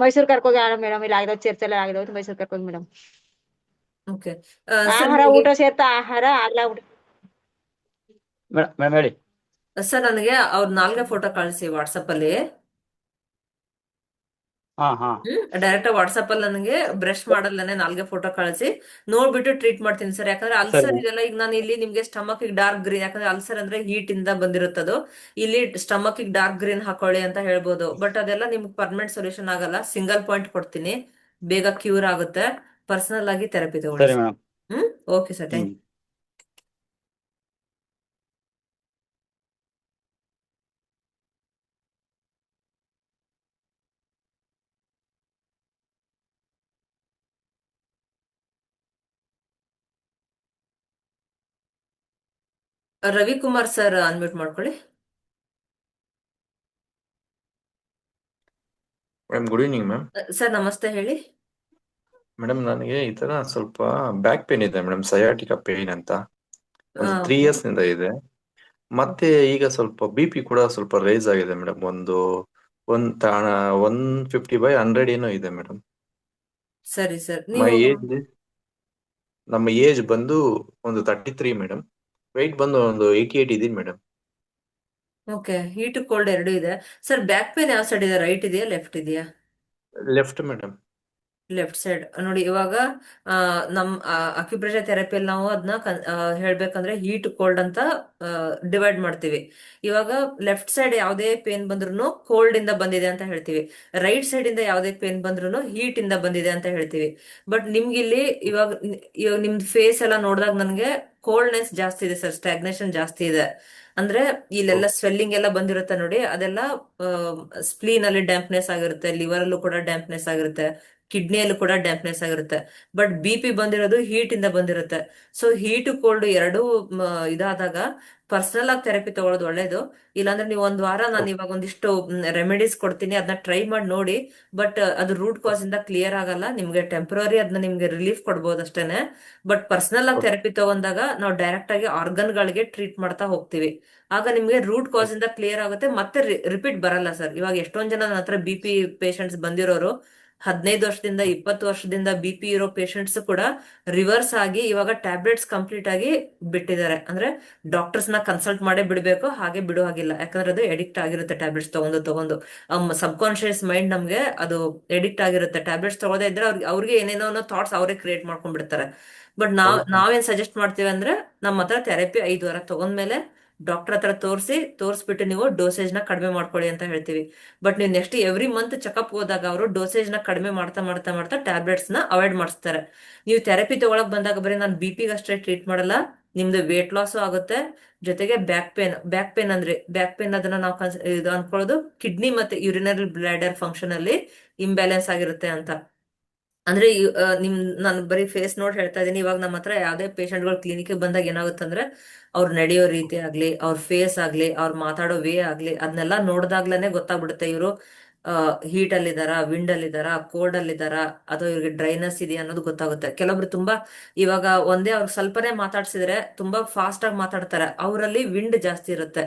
ಮೈಸೂರು ಕರ್ಕೋಗಿ ಮೇಡಮ್, ಇಲ್ಲಿ ಆಗಿರೋದು ಚರ್ಚೆಲ್ಲ ಆಗಿರೋದು ಮೈಸೂರು ಕರ್ಕೋಗಿ ಮೇಡಮ್.
ಓಕೆ ಸರ್,
ಆಹಾರ
ನನಗೆ
ಊಟ ಸೇರ್ತಾ ಆಹಾರ ಆಗ್ಲಾಗ್ಬಿಟ್ಟು
ಮೇಡಮ್ ಹೇಳಿ.
ಸರ್ ನನಗೆ ಅವ್ರ ನಾಲ್ಗೆ ಫೋಟೋ ಕಳಿಸಿ ವಾಟ್ಸಪ್ ಅಲ್ಲಿ.
ಹಾ ಹಾ
ಡೈರೆಕ್ಟ್ ವಾಟ್ಸಪ್ ಅಲ್ಲಿ ನನಗೆ ಬ್ರಷ್ ಮಾಡಲ್ಲನೆ ನಾಲ್ಗೆ ಫೋಟೋ ಕಳಿಸಿ, ನೋಡ್ಬಿಟ್ಟು ಟ್ರೀಟ್ ಮಾಡ್ತೀನಿ ಸರ್. ಯಾಕಂದ್ರೆ
ಸರಿ
ಅಲ್ಸರ್
ಮೇಡಮ್.
ಇದೆಲ್ಲ ಈಗ ನಾನು ಇಲ್ಲಿ ನಿಮ್ಗೆ ಸ್ಟಮಕ್ ಡಾರ್ಕ್ ಗ್ರೀನ್, ಯಾಕಂದ್ರೆ ಅಲ್ಸರ್ ಅಂದ್ರೆ ಹೀಟ್ ಇಂದ ಬಂದಿರುತ್ತದು. ಇಲ್ಲಿ ಸ್ಟಮಕ್ ಡಾರ್ಕ್ ಗ್ರೀನ್ ಹಾಕೊಳ್ಳಿ ಅಂತ ಹೇಳ್ಬೋದು, ಬಟ್ ಅದೆಲ್ಲ ನಿಮ್ಗೆ ಪರ್ಮನೆಂಟ್ ಸೊಲ್ಯೂಷನ್ ಆಗಲ್ಲ. ಸಿಂಗಲ್ ಪಾಯಿಂಟ್ ಕೊಡ್ತೀನಿ, ಬೇಗ ಕ್ಯೂರ್ ಆಗುತ್ತೆ. ಪರ್ಸನಲ್ ಆಗಿ ಥೆರಪಿ ತಗೊಳ್ಳಿ
ಸರಿ
sir.
Madam.
Okay sir, thank you. Ravikumar sir unmute ಮಾಡ್ಕೊಳ್ಳಿ.
Madam good evening ma'am.
Sir ನಮಸ್ತೆ, ಹೇಳಿ.
ಮೇಡಮ್ ನನಗೆ ಈ ತರ ಸ್ವಲ್ಪ ಬ್ಯಾಕ್ ಪೇನ್ ಇದೆ ಮೇಡಮ್, ಸಯಾಟಿಕಾ ಪೇನ್ ಅಂತ. ಒಂದು 3
ಓಕೆ.
ಇಯರ್ಸ್ ನಿಂದ ಇದೆ. ಮತ್ತೆ ಈಗ ಸ್ವಲ್ಪ BP ಕೂಡ ಸ್ವಲ್ಪ ರೈಸ್ ಆಗಿದೆ ಮೇಡಮ್. ಒಂದು 150/100 ಏನೋ ಇದೆ ಮೇಡಮ್.
ಸರಿ ಸರ್,
ಮೈ
ನೀವು
ಏಜ್ ನಮ್ಮ ಏಜ್ ಬಂದು ಒಂದು 33 ಮೇಡಮ್. ವೆಯ್ಟ್ ಬಂದು ಒಂದು 88 ಇದೀನಿ ಮೇಡಮ್.
ಓಕೆ, ಹೀಟ್ ಕೋಲ್ಡ್ ಎರಡು ಇದೆ ಸರ್. ಬ್ಯಾಕ್ ಪೇನ್ ಯಾವ ಸೈಡ್ ಇದೆ, ರೈಟ್ ಇದೆಯಾ ಲೆಫ್ಟ್ ಇದೆಯಾ?
Left madam.
ಲೆಫ್ಟ್ ಸೈಡ್ ನೋಡಿ. ಇವಾಗ ನಮ್ ಅಕ್ಯುಪ್ರೆಷರ್ ಥೆರಪಿಯಲ್ಲಿ ನಾವು ಅದನ್ನ ಹೇಳ್ಬೇಕಂದ್ರೆ ಹೀಟ್ ಕೋಲ್ಡ್ ಅಂತ ಡಿವೈಡ್ ಮಾಡ್ತೀವಿ. ಇವಾಗ ಲೆಫ್ಟ್ ಸೈಡ್ ಯಾವುದೇ ಪೇನ್ ಬಂದ್ರು ಕೋಲ್ಡ್ ಇಂದ ಬಂದಿದೆ ಅಂತ ಹೇಳ್ತೀವಿ. ರೈಟ್ ಸೈಡ್ ಇಂದ ಯಾವುದೇ ಪೇನ್ ಬಂದ್ರು ಹೀಟ್ ಇಂದ ಬಂದಿದೆ ಅಂತ ಹೇಳ್ತೀವಿ. ಬಟ್ ನಿಮ್ಗಿಲ್ಲಿ ಇವಾಗ ನಿಮ್ದು ಫೇಸ್ ಎಲ್ಲ ನೋಡಿದಾಗ ನನ್ಗೆ ಕೋಲ್ಡ್ನೆಸ್ ಜಾಸ್ತಿ ಇದೆ ಸರ್, ಸ್ಟಾಗ್ನೇಷನ್ ಜಾಸ್ತಿ ಇದೆ. ಅಂದ್ರೆ ಇಲ್ಲೆಲ್ಲ ಸ್ವೆಲ್ಲಿಂಗ್ ಎಲ್ಲ ಬಂದಿರುತ್ತೆ ನೋಡಿ, ಅದೆಲ್ಲ ಸ್ಪ್ಲೀನ್ ಅಲ್ಲಿ ಡ್ಯಾಂಪ್ನೆಸ್ ಆಗಿರುತ್ತೆ, ಲಿವರ್ ಅಲ್ಲೂ ಕೂಡ ಡ್ಯಾಂಪ್ನೆಸ್ ಆಗಿರುತ್ತೆ, ಕಿಡ್ನಿಯಲ್ಲೂ ಕೂಡ ಡ್ಯಾಂಪ್ನೆಸ್ ಆಗಿರುತ್ತೆ. ಬಟ್ BP ಬಂದಿರೋದು ಹೀಟ್ ಇಂದ ಬಂದಿರುತ್ತೆ. ಸೊ ಹೀಟ್ ಕೋಲ್ಡ್ ಎರಡೂ ಇದಾದಾಗ ಪರ್ಸನಲ್ ಆಗಿ ಥೆರಪಿ ತಗೊಳ್ಳೋದು ಒಳ್ಳೇದು. ಇಲ್ಲಾಂದ್ರೆ ನೀವು ಒಂದ್ ವಾರ ನಾನು ಇವಾಗ ಒಂದಿಷ್ಟು ರೆಮಿಡೀಸ್ ಕೊಡ್ತೀನಿ, ಅದನ್ನ ಟ್ರೈ ಮಾಡಿ ನೋಡಿ. ಬಟ್ ಅದು ರೂಟ್ ಕಾಸ್ ಇಂದ ಕ್ಲಿಯರ್ ಆಗಲ್ಲ, ನಿಮ್ಗೆ ಟೆಂಪರರಿ ಅದನ್ನ ನಿಮ್ಗೆ ರಿಲೀಫ್ ಕೊಡ್ಬೋದು ಅಷ್ಟೇನೆ. ಬಟ್ ಪರ್ಸನಲ್ ಆಗಿ ಥೆರಪಿ ತಗೊಂಡಾಗ ನಾವು ಡೈರೆಕ್ಟ್ ಆಗಿ ಆರ್ಗನ್ ಗಳಿಗೆ ಟ್ರೀಟ್ ಮಾಡ್ತಾ ಹೋಗ್ತೀವಿ. ಆಗ ನಿಮ್ಗೆ ರೂಟ್ ಕಾಸ್ ಇಂದ ಕ್ಲಿಯರ್ ಆಗುತ್ತೆ, ಮತ್ತೆ ರಿಪೀಟ್ ಬರಲ್ಲ ಸರ್. ಇವಾಗ ಎಷ್ಟೊಂದ್ ಜನ ನನ್ನ ಹತ್ರ BP ಪೇಷಂಟ್ಸ್ ಬಂದಿರೋರು 15 ವರ್ಷದಿಂದ 20 ವರ್ಷದಿಂದ BP ಇರೋ ಪೇಷಂಟ್ಸ್ ಕೂಡ ರಿವರ್ಸ್ ಆಗಿ ಇವಾಗ ಟ್ಯಾಬ್ಲೆಟ್ಸ್ ಕಂಪ್ಲೀಟ್ ಆಗಿ ಬಿಟ್ಟಿದ್ದಾರೆ. ಅಂದ್ರೆ ಡಾಕ್ಟರ್ಸ್ ನ ಕನ್ಸಲ್ಟ್ ಮಾಡೇ ಬಿಡ್ಬೇಕು, ಹಾಗೆ ಬಿಡೋ ಹಾಗಿಲ್ಲ. ಯಾಕಂದ್ರೆ ಅದು ಎಡಿಕ್ಟ್ ಆಗಿರುತ್ತೆ ಟ್ಯಾಬ್ಲೆಟ್ಸ್ ತಗೊಂಡು ಸಬ್ ಕಾನ್ಶಿಯಸ್ ಮೈಂಡ್ ನಮ್ಗೆ ಅದು ಎಡಿಕ್ಟ್ ಆಗಿರುತ್ತೆ. ಟ್ಯಾಬ್ಲೆಟ್ಸ್ ತಗೊಳ್ಳದೇ ಇದ್ರೆ ಅವ್ರಿಗೆ ಏನೇನೋ ಥಾಟ್ಸ್ ಅವರೇ ಕ್ರಿಯೇಟ್ ಮಾಡ್ಕೊಂಡ್ಬಿಡ್ತಾರೆ. ಬಟ್ ನಾವೇನ್ ಸಜೆಸ್ಟ್ ಮಾಡ್ತೀವಿ ಅಂದ್ರೆ ನಮ್ಮ ಹತ್ರ ಥೆರಪಿ 5 ವಾರ ತಗೊಂಡ್ಮೇಲೆ ಡಾಕ್ಟರ್ ಹತ್ರ ತೋರಿಸ್ಬಿಟ್ಟು ನೀವು ಡೋಸೇಜ್ ನ ಕಡಿಮೆ ಮಾಡ್ಕೊಳ್ಳಿ ಅಂತ ಹೇಳ್ತೀವಿ. ಬಟ್ ನೀವು ನೆಕ್ಸ್ಟ್ ಎವ್ರಿ ಮಂತ್ ಚೆಕಪ್ ಹೋದಾಗ ಅವರು ಡೋಸೇಜ್ ನ ಕಡಿಮೆ ಮಾಡ್ತಾ ಮಾಡ್ತಾ ಮಾಡ್ತಾ ಟ್ಯಾಬ್ಲೆಟ್ಸ್ ನ ಅವಾಯ್ಡ್ ಮಾಡಿಸ್ತಾರೆ. ನೀವು ಥೆರಪಿ ತಗೊಳಕ್ ಬಂದಾಗ ಬರೀ ನಾನು BP ಅಷ್ಟೇ ಟ್ರೀಟ್ ಮಾಡಲ್ಲ, ನಿಮ್ದು ವೇಟ್ ಲಾಸ್ ಆಗುತ್ತೆ, ಜೊತೆಗೆ ಬ್ಯಾಕ್ ಪೇನ್ ಅದನ್ನ ನಾವು ಇದು ಅನ್ಕೊಳ್ಳೋದು ಕಿಡ್ನಿ ಮತ್ತೆ ಯೂರಿನರಿ ಬ್ಲಾಡರ್ ಫಂಕ್ಷನ್ ಅಲ್ಲಿ ಇಂಬ್ಯಾಲೆನ್ಸ್ ಆಗಿರುತ್ತೆ ಅಂತ. ಅಂದ್ರೆ ನಾನು ಬರೀ ಫೇಸ್ ನೋಡಿ ಹೇಳ್ತಾ ಇದೀನಿ. ಇವಾಗ ನಮ್ಮ ಹತ್ರ ಯಾವ್ದೇ ಪೇಷಂಟ್ಗಳು ಕ್ಲಿನಿಕ್ ಬಂದಾಗ ಏನಾಗುತ್ತೆ ಅಂದ್ರೆ ಅವ್ರು ನಡೆಯೋ ರೀತಿ ಆಗ್ಲಿ, ಅವ್ರ ಫೇಸ್ ಆಗ್ಲಿ, ಅವ್ರು ಮಾತಾಡೋ ವೇ ಆಗ್ಲಿ, ಅದನ್ನೆಲ್ಲ ನೋಡ್ದಾಗ್ಲೇನೆ ಗೊತ್ತಾಗ್ಬಿಡುತ್ತೆ ಇವರು ಹೀಟ್ ಅಲ್ಲಿದಾರ, ವಿಂಡ್ ಅಲ್ಲಿದಾರ, ಕೋಲ್ಡ್ ಅಲ್ಲಿದಾರ, ಅಥವಾ ಇವ್ರಿಗೆ ಡ್ರೈನೆಸ್ ಇದೆಯಾ ಅನ್ನೋದು ಗೊತ್ತಾಗುತ್ತೆ. ಕೆಲವೊಬ್ರು ತುಂಬಾ ಇವಾಗ ಒಂದೇ ಅವ್ರು ಸ್ವಲ್ಪನೇ ಮಾತಾಡ್ಸಿದ್ರೆ ತುಂಬಾ ಫಾಸ್ಟ್ ಆಗಿ ಮಾತಾಡ್ತಾರೆ, ಅವರಲ್ಲಿ ವಿಂಡ್ ಜಾಸ್ತಿ ಇರುತ್ತೆ.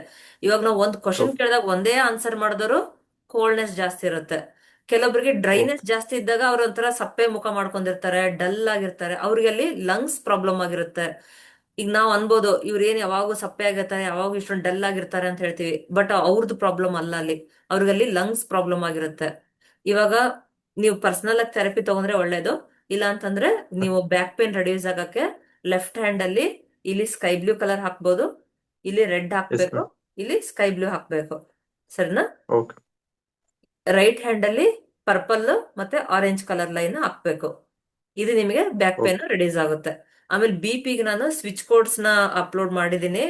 ಇವಾಗ ನಾವು ಒಂದ್ ಕ್ವಶನ್ ಕೇಳಿದಾಗ ಒಂದೇ ಆನ್ಸರ್ ಮಾಡಿದವರು ಕೋಲ್ಡ್ನೆಸ್ ಜಾಸ್ತಿ ಇರುತ್ತೆ. ಕೆಲವೊಬ್ರಿಗೆ ಡ್ರೈನೆಸ್ ಜಾಸ್ತಿ ಇದ್ದಾಗ ಅವ್ರ ಒಂಥರ ಸಪ್ಪೆ ಮುಖ ಮಾಡ್ಕೊಂಡಿರ್ತಾರೆ, ಡಲ್ ಆಗಿರ್ತಾರೆ, ಅವ್ರಿಗೆ ಅಲ್ಲಿ ಲಂಗ್ಸ್ ಪ್ರಾಬ್ಲಮ್ ಆಗಿರುತ್ತೆ. ಈಗ ನಾವ್ ಅನ್ಬೋದು ಇವ್ರೇನ್ ಯಾವಾಗೂ ಸಪ್ಪೆ ಆಗಿರ್ತಾರೆ, ಯಾವಾಗೂ ಇಷ್ಟೊಂದು ಡಲ್ ಆಗಿರ್ತಾರೆ ಅಂತ ಹೇಳ್ತೀವಿ. ಬಟ್ ಅವ್ರದ್ದು ಪ್ರಾಬ್ಲಮ್ ಅಲ್ಲ, ಅವ್ರಿಗಲ್ಲಿ ಲಂಗ್ಸ್ ಪ್ರಾಬ್ಲಮ್ ಆಗಿರುತ್ತೆ. ಇವಾಗ ನೀವು ಪರ್ಸನಲ್ ಆಗಿ ಥೆರಪಿ ತಗೊಂಡ್ರೆ ಒಳ್ಳೇದು. ಇಲ್ಲ ಅಂತಂದ್ರೆ ನೀವು ಬ್ಯಾಕ್ ಪೇನ್ ರೆಡ್ಯೂಸ್ ಆಗಕ್ಕೆ ಲೆಫ್ಟ್ ಹ್ಯಾಂಡ್ ಅಲ್ಲಿ ಇಲ್ಲಿ ಸ್ಕೈ ಬ್ಲೂ ಕಲರ್ ಹಾಕ್ಬೋದು, ಇಲ್ಲಿ ರೆಡ್ ಹಾಕ್ಬೇಕು, ಇಲ್ಲಿ ಸ್ಕೈ ಬ್ಲೂ ಹಾಕ್ಬೇಕು, ಸರಿನಾ?
ಓಕೆ.
ರೈಟ್ ಹ್ಯಾಂಡ್ ಅಲ್ಲಿ ಪರ್ಪಲ್ ಮತ್ತೆ ಆರೆಂಜ್ ಕಲರ್ ಲೈನ್ ಹಾಕ್ಬೇಕು. ಇದು ನಿಮಗೆ ಬ್ಯಾಕ್ ಪೇನ್ ರಿಡ್ಯೂಸ್ ಆಗುತ್ತೆ. ಆಮೇಲೆ BP ನಾನು ಸ್ವಿಚ್ ಕೋಡ್ಸ್ ನ ಅಪ್ಲೋಡ್ ಮಾಡಿದೀನಿ,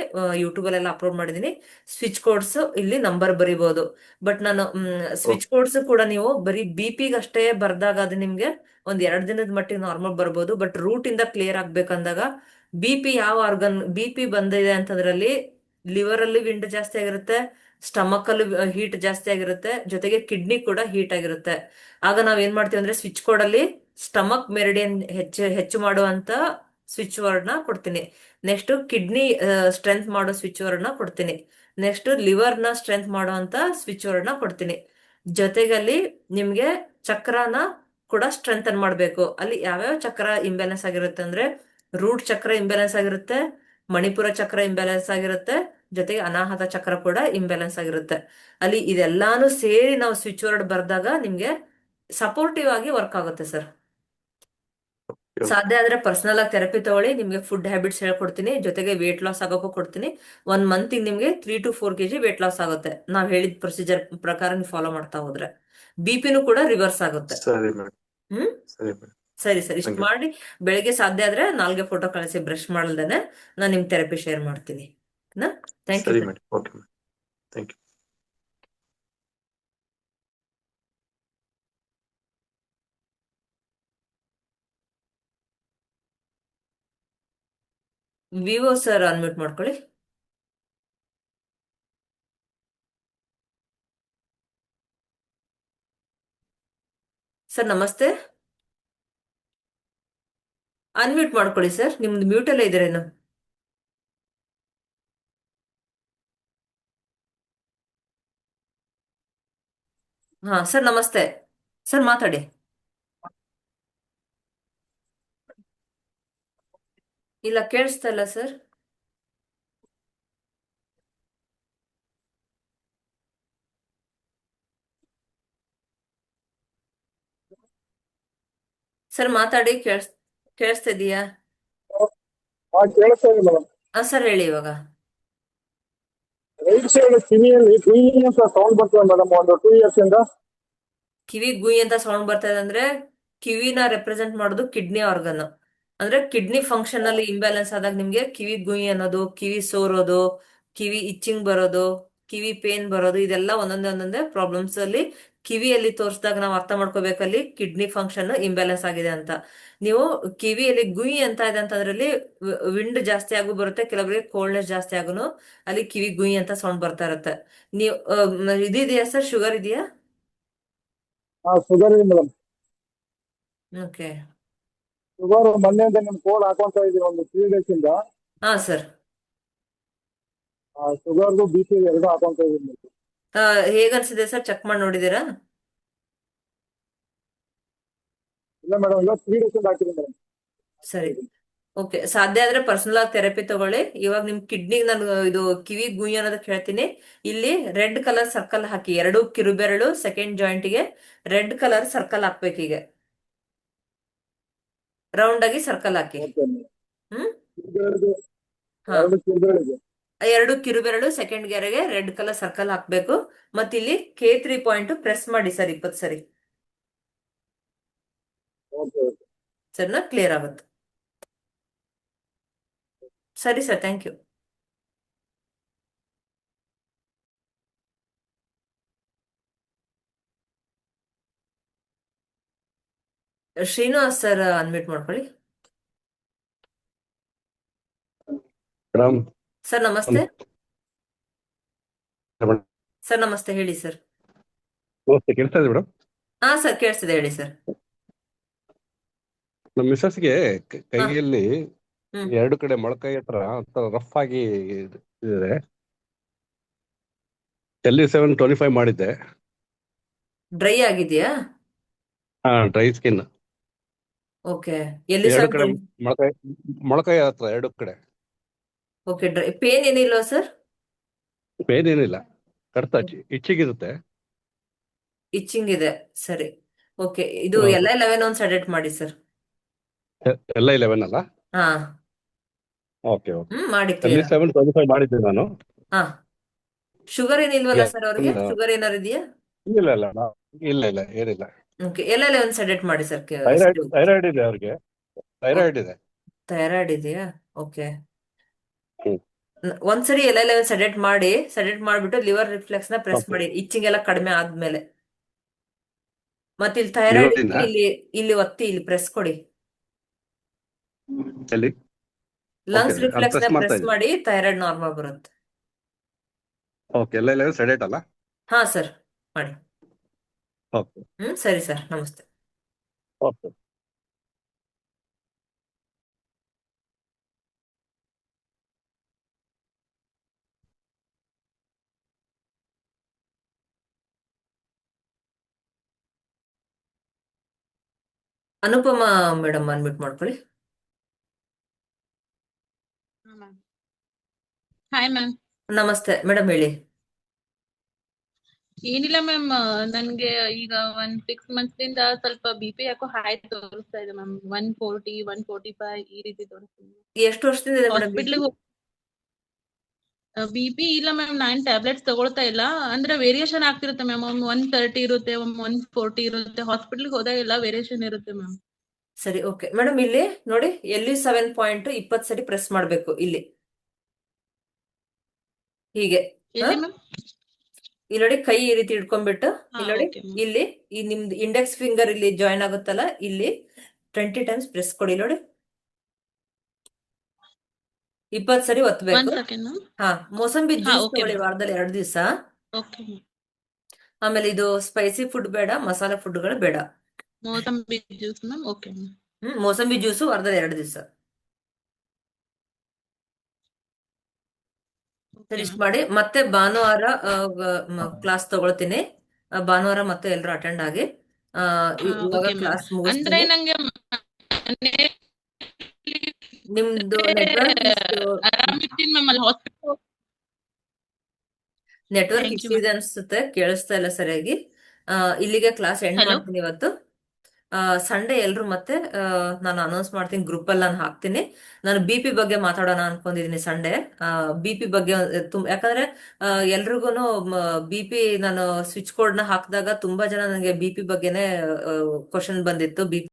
ಯೂಟ್ಯೂಬ್ ಅಲ್ಲೆಲ್ಲ ಅಪ್ಲೋಡ್ ಮಾಡಿದೀನಿ. ಸ್ವಿಚ್ ಕೋಡ್ಸ್ ಇಲ್ಲಿ ನಂಬರ್ ಬರಿಬಹುದು. ಬಟ್ ನಾನು ಸ್ವಿಚ್ ಕೋಡ್ಸ್ ಕೂಡ ನೀವು ಬರೀ BP ಅಷ್ಟೇ ಬರ್ದಾಗ ಅದು ನಿಮ್ಗೆ ಒಂದ್ 2 ದಿನದ ಮಟ್ಟಿಗೆ ನಾರ್ಮಲ್ ಬರ್ಬೋದು. ಬಟ್ ರೂಟ್ ಇಂದ ಕ್ಲಿಯರ್ ಆಗ್ಬೇಕಂದಾಗ ಯಾವ ಆರ್ಗನ್ BP ಬಂದಿದೆ ಅಂತಂದ್ರಲ್ಲಿ ಲಿವರ್ ಅಲ್ಲಿ ವಿಂಡ್ ಜಾಸ್ತಿ ಆಗಿರುತ್ತೆ, ಸ್ಟಮಕ್ ಅಲ್ಲಿ ಹೀಟ್ ಜಾಸ್ತಿ ಆಗಿರುತ್ತೆ, ಜೊತೆಗೆ ಕಿಡ್ನಿ ಕೂಡ ಹೀಟ್ ಆಗಿರುತ್ತೆ. ಆಗ ನಾವ್ ಏನ್ ಮಾಡ್ತೀವಿ ಅಂದ್ರೆ ಸ್ವಿಚ್ ಕೋಡ್ ಅಲ್ಲಿ ಸ್ಟಮಕ್ ಮೆರಿಡಿಯನ್ ಹೆಚ್ಚು ಮಾಡುವಂತ ಸ್ವಿಚ್ ವರ್ಡ್ ನ ಕೊಡ್ತೀನಿ. ನೆಕ್ಸ್ಟ್ ಕಿಡ್ನಿ ಸ್ಟ್ರೆಂತ್ ಮಾಡೋ ಸ್ವಿಚ್ ವರ್ಡ್ ನ ಕೊಡ್ತೀನಿ. ನೆಕ್ಸ್ಟ್ ಲಿವರ್ ನ ಸ್ಟ್ರೆಂತ್ ಮಾಡುವಂತ ಸ್ವಿಚ್ ವರ್ಡ್ ನ ಕೊಡ್ತೀನಿ. ಜೊತೆಗಲ್ಲಿ ನಿಮ್ಗೆ ಚಕ್ರನ ಕೂಡ ಸ್ಟ್ರೆಂಥನ್ ಮಾಡ್ಬೇಕು. ಅಲ್ಲಿ ಯಾವ್ಯಾವ ಚಕ್ರ ಇಂಬ್ಯಾಲೆನ್ಸ್ ಆಗಿರುತ್ತೆ ಅಂದ್ರೆ ರೂಟ್ ಚಕ್ರ ಇಂಬ್ಯಾಲೆನ್ಸ್ ಆಗಿರುತ್ತೆ, ಮಣಿಪುರ ಚಕ್ರ ಇಂಬ್ಯಾಲೆನ್ಸ್ ಆಗಿರುತ್ತೆ, ಜೊತೆಗೆ ಅನಾಹತ ಚಕ್ರ ಕೂಡ ಇಂಬ್ಯಾಲೆನ್ಸ್ ಆಗಿರುತ್ತೆ. ಅಲ್ಲಿ ಇದೆಲ್ಲಾನು ಸೇರಿ ನಾವು ಸ್ವಿಚ್ ವರ್ಡ್ ಬರ್ದಾಗ ನಿಮ್ಗೆ ಸಪೋರ್ಟಿವ್ ಆಗಿ ವರ್ಕ್ ಆಗುತ್ತೆ ಸರ್. ಸಾಧ್ಯ ಆದ್ರೆ ಪರ್ಸನಲ್ ಆಗಿ ಥೆರಪಿ ತಗೊಳ್ಳಿ, ನಿಮ್ಗೆ ಫುಡ್ ಹ್ಯಾಬಿಟ್ಸ್ ಹೇಳ್ಕೊಡ್ತೀನಿ, ಜೊತೆಗೆ ವೇಟ್ ಲಾಸ್ ಆಗೋಕ್ಕೂ ಕೊಡ್ತೀನಿ. 1 ಮಂತ್ ನಿಮ್ಗೆ 3 to 4 kg ವೇಟ್ ಲಾಸ್ ಆಗುತ್ತೆ, ನಾವ್ ಹೇಳಿದ ಪ್ರೊಸೀಜರ್ ಪ್ರಕಾರ ನೀವು ಫಾಲೋ ಮಾಡ್ತಾ ಹೋದ್ರೆ. BPನೂ ಕೂಡ ರಿವರ್ಸ್ ಆಗುತ್ತೆ.
ಸರಿ ಮೇಡಮ್.
ಹ್ಮ್
ಸರಿ ಮೇಡಮ್.
ಸರಿ ಸರ್, ಇಷ್ಟು ಮಾಡಿ ಬೆಳಿಗ್ಗೆ ಸಾಧ್ಯ ಆದ್ರೆ ನಾಲ್ಗೆ ಫೋಟೋ ಕಳಿಸಿ ಬ್ರಷ್ ಮಾಡಲ್ದೇನೆ ನಾನು ನಿಮ್ ಥೆರಪಿ ಶೇರ್ ಮಾಡ್ತೀನಿ. ಥ್ಯಾಂಕ್ ಯು
ಸರಿ
sir.
Madam. Okay madam. Thank you.
Vivo sir unmute ಮಾಡ್ಕೊಳ್ಳಿ. ಸರ್ ನಮಸ್ತೆ, ಅನ್ಮ್ಯೂಟ್ ಮಾಡ್ಕೊಳ್ಳಿ ಸರ್, ನಿಮ್ದು ಮ್ಯೂಟ್ ಅಲ್ಲೇ ಇದ್ದೀರೇನು? ಹಾ ಸರ್ ನಮಸ್ತೆ, ಸರ್ ಮಾತಾಡಿ. ಇಲ್ಲ ಕೇಳಿಸ್ತಾ ಇಲ್ಲ ಸರ್. ಸರ್ ಮಾತಾಡಿ, ಕೇಳಿಸ್ತಾ ಇದೀಯಾ?
ಕೇಳಿಸ್ತಾ ಇದೆ ಮೇಡಮ್.
ಸರ್ ಹೇಳಿ ಇವಾಗ.
ರೈಟ್ ಸೈಡ್ ಕಿವಿಯಲ್ಲಿ ಗುಯ್ ಅಂತ ಸೌಂಡ್ ಬರ್ತದೆ ಮೇಡಮ್, ಒಂದು 2 years ಇಂದ.
ಕಿವಿ ಗುಯ್ ಅಂತ ಸೌಂಡ್ ಬರ್ತಾ ಇದೆ ಅಂದ್ರೆ ಕಿವಿನ ರೆಪ್ರೆಸೆಂಟ್ ಮಾಡೋದು ಕಿಡ್ನಿ ಆರ್ಗನ್. ಅಂದ್ರೆ ಕಿಡ್ನಿ ಫಂಕ್ಷನ್ ಅಲ್ಲಿ ಇಂಬ್ಯಾಲೆನ್ಸ್ ಆದಾಗ ನಿಮ್ಗೆ ಕಿವಿ ಗುಯ್ ಅನ್ನೋದು, ಕಿವಿ ಸೋರೋದು, ಕಿವಿ ಇಚ್ಚಿಂಗ್ ಬರೋದು, ಕಿವಿ ಪೇನ್ ಬರೋದು, ಇದೆಲ್ಲ ಒಂದೊಂದೇ ಪ್ರಾಬ್ಲಮ್ಸ್ ಅಲ್ಲಿ ಕಿವಿಯಲ್ಲಿ ತೋರಿಸಿದಾಗ ನಾವು ಅರ್ಥ ಮಾಡ್ಕೋಬೇಕಲ್ಲಿ ಕಿಡ್ನಿ ಫಂಕ್ಷನ್ ಇಂಬ್ಯಾಲೆನ್ಸ್ ಆಗಿದೆ ಅಂತ. ನೀವು ಕಿವಿಯಲ್ಲಿ ಗುಯ್ ಅಂತ ಇದೆ ಅಂತ ಅದ್ರಲ್ಲಿ ವಿಂಡ್ ಜಾಸ್ತಿ ಆಗು ಬರುತ್ತೆ, ಕೆಲವರಿಗೆ ಕೋಲ್ಡ್ನೆಸ್ ಜಾಸ್ತಿ ಆಗುನು ಅಲ್ಲಿ ಕಿವಿ ಗುಯ್ ಅಂತ ಸೌಂಡ್ ಬರ್ತಾ ಇರುತ್ತೆ. ನೀವು ಇದಿದೆಯಾ ಸರ್, ಶುಗರ್ ಇದೆಯಾ?
ಶುಗರ್ ಇದೆ ಮೇಡಮ್.
ಓಕೆ.
ಶುಗರ್ ಮೊನ್ನೆಯಿಂದ ನಿಮ್ ಕೋಡ್ ಹಾಕೊಂತ ಇದೀವಿ ಒಂದು 3 days ಇಂದ.
ಹಾ ಸರ್.
ಶುಗರ್ದು BP ಎರಡು ಹಾಕೊಂತ ಇದೀನಿ.
ಹೇಗನ್ಸಿದೆ ಸರ್, ಚೆಕ್ ಮಾಡಿ ನೋಡಿದೀರಾ?
ಇಲ್ಲ ಮೇಡಮ್, ಈಗ 3 days ಇಂದ ಹಾಕಿದ್ದೀನಿ ಮೇಡಮ್.
ಸರಿ, ಓಕೆ. ಸಾಧ್ಯ ಆದ್ರೆ ಪರ್ಸನಲ್ ಆಗಿ ಥೆರಪಿ ತಗೊಳ್ಳಿ. ಇವಾಗ ನಿಮ್ ಕಿಡ್ನಿ ನಾನು ಇದು ಕಿವಿ ಗುಯ್ ಅನ್ನೋದಕ್ಕೆ ಹೇಳ್ತೀನಿ. ಇಲ್ಲಿ ರೆಡ್ ಕಲರ್ ಸರ್ಕಲ್ ಹಾಕಿ, ಎರಡು ಕಿರುಬೆರಳು ಸೆಕೆಂಡ್ ಜಾಯಿಂಟ್ ಗೆ ರೆಡ್ ಕಲರ್ ಸರ್ಕಲ್ ಹಾಕ್ಬೇಕು. ಈಗ ರೌಂಡ್ ಆಗಿ ಸರ್ಕಲ್ ಹಾಕಿ.
Okay madam.
ಹ್ಮ್.
ಕಿರುಬೆರಳಿಗೆ,
ಹಾ,
ಎರಡು ಕಿರುಬೆರಳಿಗೆ.
ಎರಡು ಕಿರುಬೆರಳು ಸೆಕೆಂಡ್ ಗೆರೆಗೆ ರೆಡ್ ಕಲರ್ ಸರ್ಕಲ್ ಹಾಕ್ಬೇಕು. ಮತ್ತಿಲ್ಲಿ K3 ಪಾಯಿಂಟ್ ಪ್ರೆಸ್ ಮಾಡಿ ಸರ್, 20 ಸರಿ.
Okay okay.
ಸರಿನಾ? ಕ್ಲಿಯರ್ ಆಗುತ್ತೆ. ಸರಿ sir, thank you. Srinivas sir unmute ಮಾಡ್ಕೊಳ್ಳಿ.
ಮೇಡಮ್
ಸರ್ ನಮಸ್ತೆ. ಸರ್ ನಮಸ್ತೆ, ಹೇಳಿ ಸರ್.
ನಮಸ್ತೆ, ಕೇಳ್ತಾ ಇದೆ ಮೇಡಮ್?
ಹಾ ಸರ್, ಕೇಳಿಸ್ತಿದೆ, ಹೇಳಿ ಸರ್.
ನಮ್ಮ ಮಿಸ್ಸಸ್ಗೆ
ಹಾ.
ಕೈಯಲ್ಲಿ
ಹ್ಮ್.
ಎರಡು ಕಡೆ ಮೊಳಕೈ ಹತ್ರ ಒಂಥರ ರಫ್ ಆಗಿ ಇದೆ. LE725 ಮಾಡಿದ್ದೆ.
ಡ್ರೈ ಆಗಿದೆಯಾ?
Dry skin.
ಓಕೆ. ಎಲ್ಲಿ
ಎರಡು
ಸರ್?
ಕಡೆ ಮೊಳಕೈ ಮೊಳಕೈ ಹತ್ರ ಎರಡು ಕಡೆ.
ಓಕೆ. ಡ್ರೈ ಪೇನ್ ಏನಿಲ್ವಾ ಸರ್?
ಪೇನ್ ಏನಿಲ್ಲ, ಕಡ್ತ ಇಚ್ಚಿಗಿರುತ್ತೆ.
ಇಚ್ಚಿಂಗ್ ಇದೆ, ಸರಿ. ಓಕೆ. ಇದು
ಹೌದು.
LI11 ಒಂದು ಸಜೆಸ್ಟ್ ಮಾಡಿ ಸರ್.
LI11 ಅಲ್ಲ?
ಹಾ.
Okay okay.
ಮಾಡಿ ಕ್ಲಿಯರ್.
LE725 ಮಾಡಿದ್ದೆ ನಾನು.
ಹಾ. ಶುಗರ್ ಏನಿಲ್ವಲ್ಲ ಸರ್ ಅವ್ರಿಗೆ?
ಇಲ್ಲ
ಶುಗರ್ ಏನಾರು ಇದೆಯಾ?
ಇಲ್ಲ ಇಲ್ಲ ಇಲ್ಲ ಇಲ್ಲ, ಏನಿಲ್ಲ.
ಓಕೆ. LI11 ಸಜೆಸ್ಟ್ ಮಾಡಿ ಸರ್.
ಥೈರಾಯ್ಡ್ ಇದೆ ಅವ್ರಿಗೆ, ಥೈರಾಯ್ಡ್ ಇದೆ.
ಥೈರಾಯ್ಡ್ ಇದೆಯಾ? ಓಕೆ.
ಹ್ಮ್.
ಒಂದ್ಸರಿ LI11 ಸಜೆಸ್ಟ್ ಮಾಡ್ಬಿಟ್ಟು ಲಿವರ್ ರಿಫ್ಲೆಕ್ಸ್ ನ ಪ್ರೆಸ್
Okay.
ಮಾಡಿ, ಇಚ್ಚಿಂಗ್ ಎಲ್ಲ ಕಡಿಮೆ ಆದ್ಮೇಲೆ. ಮತ್ತೆ ಇಲ್ಲಿ ಥೈರಾಯ್ಡ್
Liver ಇಂದ?
ಇಲ್ಲಿ ಒತ್ತಿ, ಇಲ್ಲಿ ಪ್ರೆಸ್ ಕೊಡಿ.
ಎಲ್ಲಿ?
ಲಂಗ್ಸ್
Okay,
ರಿಫ್ಲೆಕ್ಸ್ ನ
press ಮಾಡ್ತಾ
ಪ್ರೆಸ್
ಇದ್ದೀನಿ.
ಮಾಡಿ, ಥೈರಾಯ್ಡ್ ನಾರ್ಮಲ್ ಬರುತ್ತೆ.
ಓಕೆ, LI11 ಸೆಡೆಟ್ ಅಲ್ಲ?
ಹಾ ಸರ್, ಮಾಡಿ.
ಓಕೆ
ಸರಿ ಸರ್, ನಮಸ್ತೆ.
ಓಕೆ.
ಅನುಪಮ ಮೇಡಮ್ ಅನ್ಮ್ಯೂಟ್ ಮಾಡ್ಕೊಳ್ಳಿ.
Hi ma'am.
ನಮಸ್ತೆ ಮೇಡಮ್, ಹೇಳಿ.
ಏನಿಲ್ಲ ಮ್ಯಾಮ್, ನನ್ಗೆ ಈಗ 6 months ಇಂದ ಸ್ವಲ್ಪ BP ಯಾಕೋ ಹೈ ತೋರಿಸ್ತಾ ಇದೆ ಮ್ಯಾಮ್. 140, 145 ಈ ರೀತಿ ತೋರಿಸ್ತಿದೆ.
ಎಷ್ಟು ವರ್ಷದಿಂದ ಇದೆ ಮೇಡಮ್?
ಹಾಸ್ಪಿಟ್ಲಿಗೆ BP ಇಲ್ಲ ಮ್ಯಾಮ್, 9 ಟ್ಯಾಬ್ಲೆಟ್ಸ್ ತಗೊಳ್ತಾ ಇಲ್ಲ. ಅಂದ್ರೆ ವೇರಿಯೇಷನ್ ಆಗ್ತಿರುತ್ತೆ ಮ್ಯಾಮ್. 130 ಇರುತ್ತೆ, 140 ಇರುತ್ತೆ. ಹಾಸ್ಪಿಟ್ಲಿಗೆ ಹೋದಾಗೆಲ್ಲ ವೇರಿಯೇಷನ್ ಇರುತ್ತೆ ಮ್ಯಾಮ್.
ಸರಿ, ಓಕೆ ಮೇಡಮ್. ಇಲ್ಲಿ ನೋಡಿ, LE7 ಪಾಯಿಂಟ್ 20 ಸರಿ ಪ್ರೆಸ್ ಮಾಡ್ಬೇಕು. ಇಲ್ಲಿ ಹೀಗೆ.
ಎಲ್ಲಿ ಮ್ಯಾಮ್?
ಇಲ್ಲಿ ನೋಡಿ, ಕೈ ಈ ರೀತಿ ಇಟ್ಕೊಂಡ್ಬಿಟ್ಟು, ಇಲ್ಲಿ ನೋಡಿ,
ಓಕೆ ಮ್ಯಾಮ್.
ಇಲ್ಲಿ ಈ ನಿಮ್ದು ಇಂಡೆಕ್ಸ್ ಫಿಂಗರ್ ಇಲ್ಲಿ ಜಾಯಿನ್ ಆಗುತ್ತಲ್ಲ, ಇಲ್ಲಿ 20 ಟೈಮ್ಸ್ ಪ್ರೆಸ್ ಕೊಡಿ. ನೋಡಿ, 20 ಸರಿ ಒತ್ತಬೇಕು.
1 second ಮ್ಯಾಮ್.
ಹಾ. ಮೋಸಂಬಿ ಜ್ಯೂಸ್
ಓಕೆ
ತಗೊಳ್ಳಿ
ಮ್ಯಾಮ್.
ವಾರದಲ್ಲಿ 2 ದಿವಸ.
Okay ma'am.
ಆಮೇಲೆ ಇದು ಸ್ಪೈಸಿ ಫುಡ್ ಬೇಡ, ಮಸಾಲಾ ಫುಡ್ಗಳು ಬೇಡ.
Mosambi juice ma'am. Okay ma'am.
Mosambi juice ವಾರದಲ್ಲಿ 2 ದಿವಸ.
ಓಕೆ
ಸರಿ, ಇಷ್ಟ್
ಮ್ಯಾಮ್.
ಮಾಡಿ. ಮತ್ತೆ ಭಾನುವಾರ ಕ್ಲಾಸ್ ತಗೊಳ್ತೀನಿ. ಭಾನುವಾರ ಮತ್ತೆ ಎಲ್ರು ಅಟೆಂಡ್ ಆಗಿ. ಇವಾಗ
ಓಕೆ ಮ್ಯಾಮ್.
ಕ್ಲಾಸ್
ಅಂದ್ರೆ
ಮುಗಿಸ್ತೀನಿ.
ನಂಗೆ ಮನೇಲಿ
ನಿಮ್ದು ನೆಟ್ವರ್ಕ್
ಆರಾಮಿರ್ತೀನಿ ಮ್ಯಾಮ್. ಅಲ್ಲಿ hospital.
Network
thank you
issue ಇದೆ
ಮ್ಯಾಮ್.
ಅನ್ಸುತ್ತೆ, ಕೇಳಿಸ್ತಾ ಇಲ್ಲ ಸರಿಯಾಗಿ. ಇಲ್ಲಿಗೆ ಕ್ಲಾಸ್ ಎಂಡ್
ಹಲೋ.
ಮಾಡ್ತೀನಿ ಇವತ್ತು. ಸಂಡೇ ಎಲ್ರು ಮತ್ತೆ ನಾನು ಅನೌನ್ಸ್ ಮಾಡ್ತೀನಿ, ಗ್ರೂಪ್ ಅಲ್ಲಿ ನಾನು ಹಾಕ್ತೀನಿ. ನಾನು BP ಬಗ್ಗೆ ಮಾತಾಡೋಣ ಅನ್ಕೊಂಡಿದೀನಿ ಸಂಡೇ. BP ಬಗ್ಗೆ ಯಾಕಂದ್ರೆ ಎಲ್ರಿಗೂನು BP ನಾನು ಸ್ವಿಚ್ ಕೋಡ್ ನ ಹಾಕಿದಾಗ ತುಂಬಾ ಜನ ನನಗೆ BP ಬಗ್ಗೆನೆ ಕ್ವಶನ್ ಬಂದಿತ್ತು. BP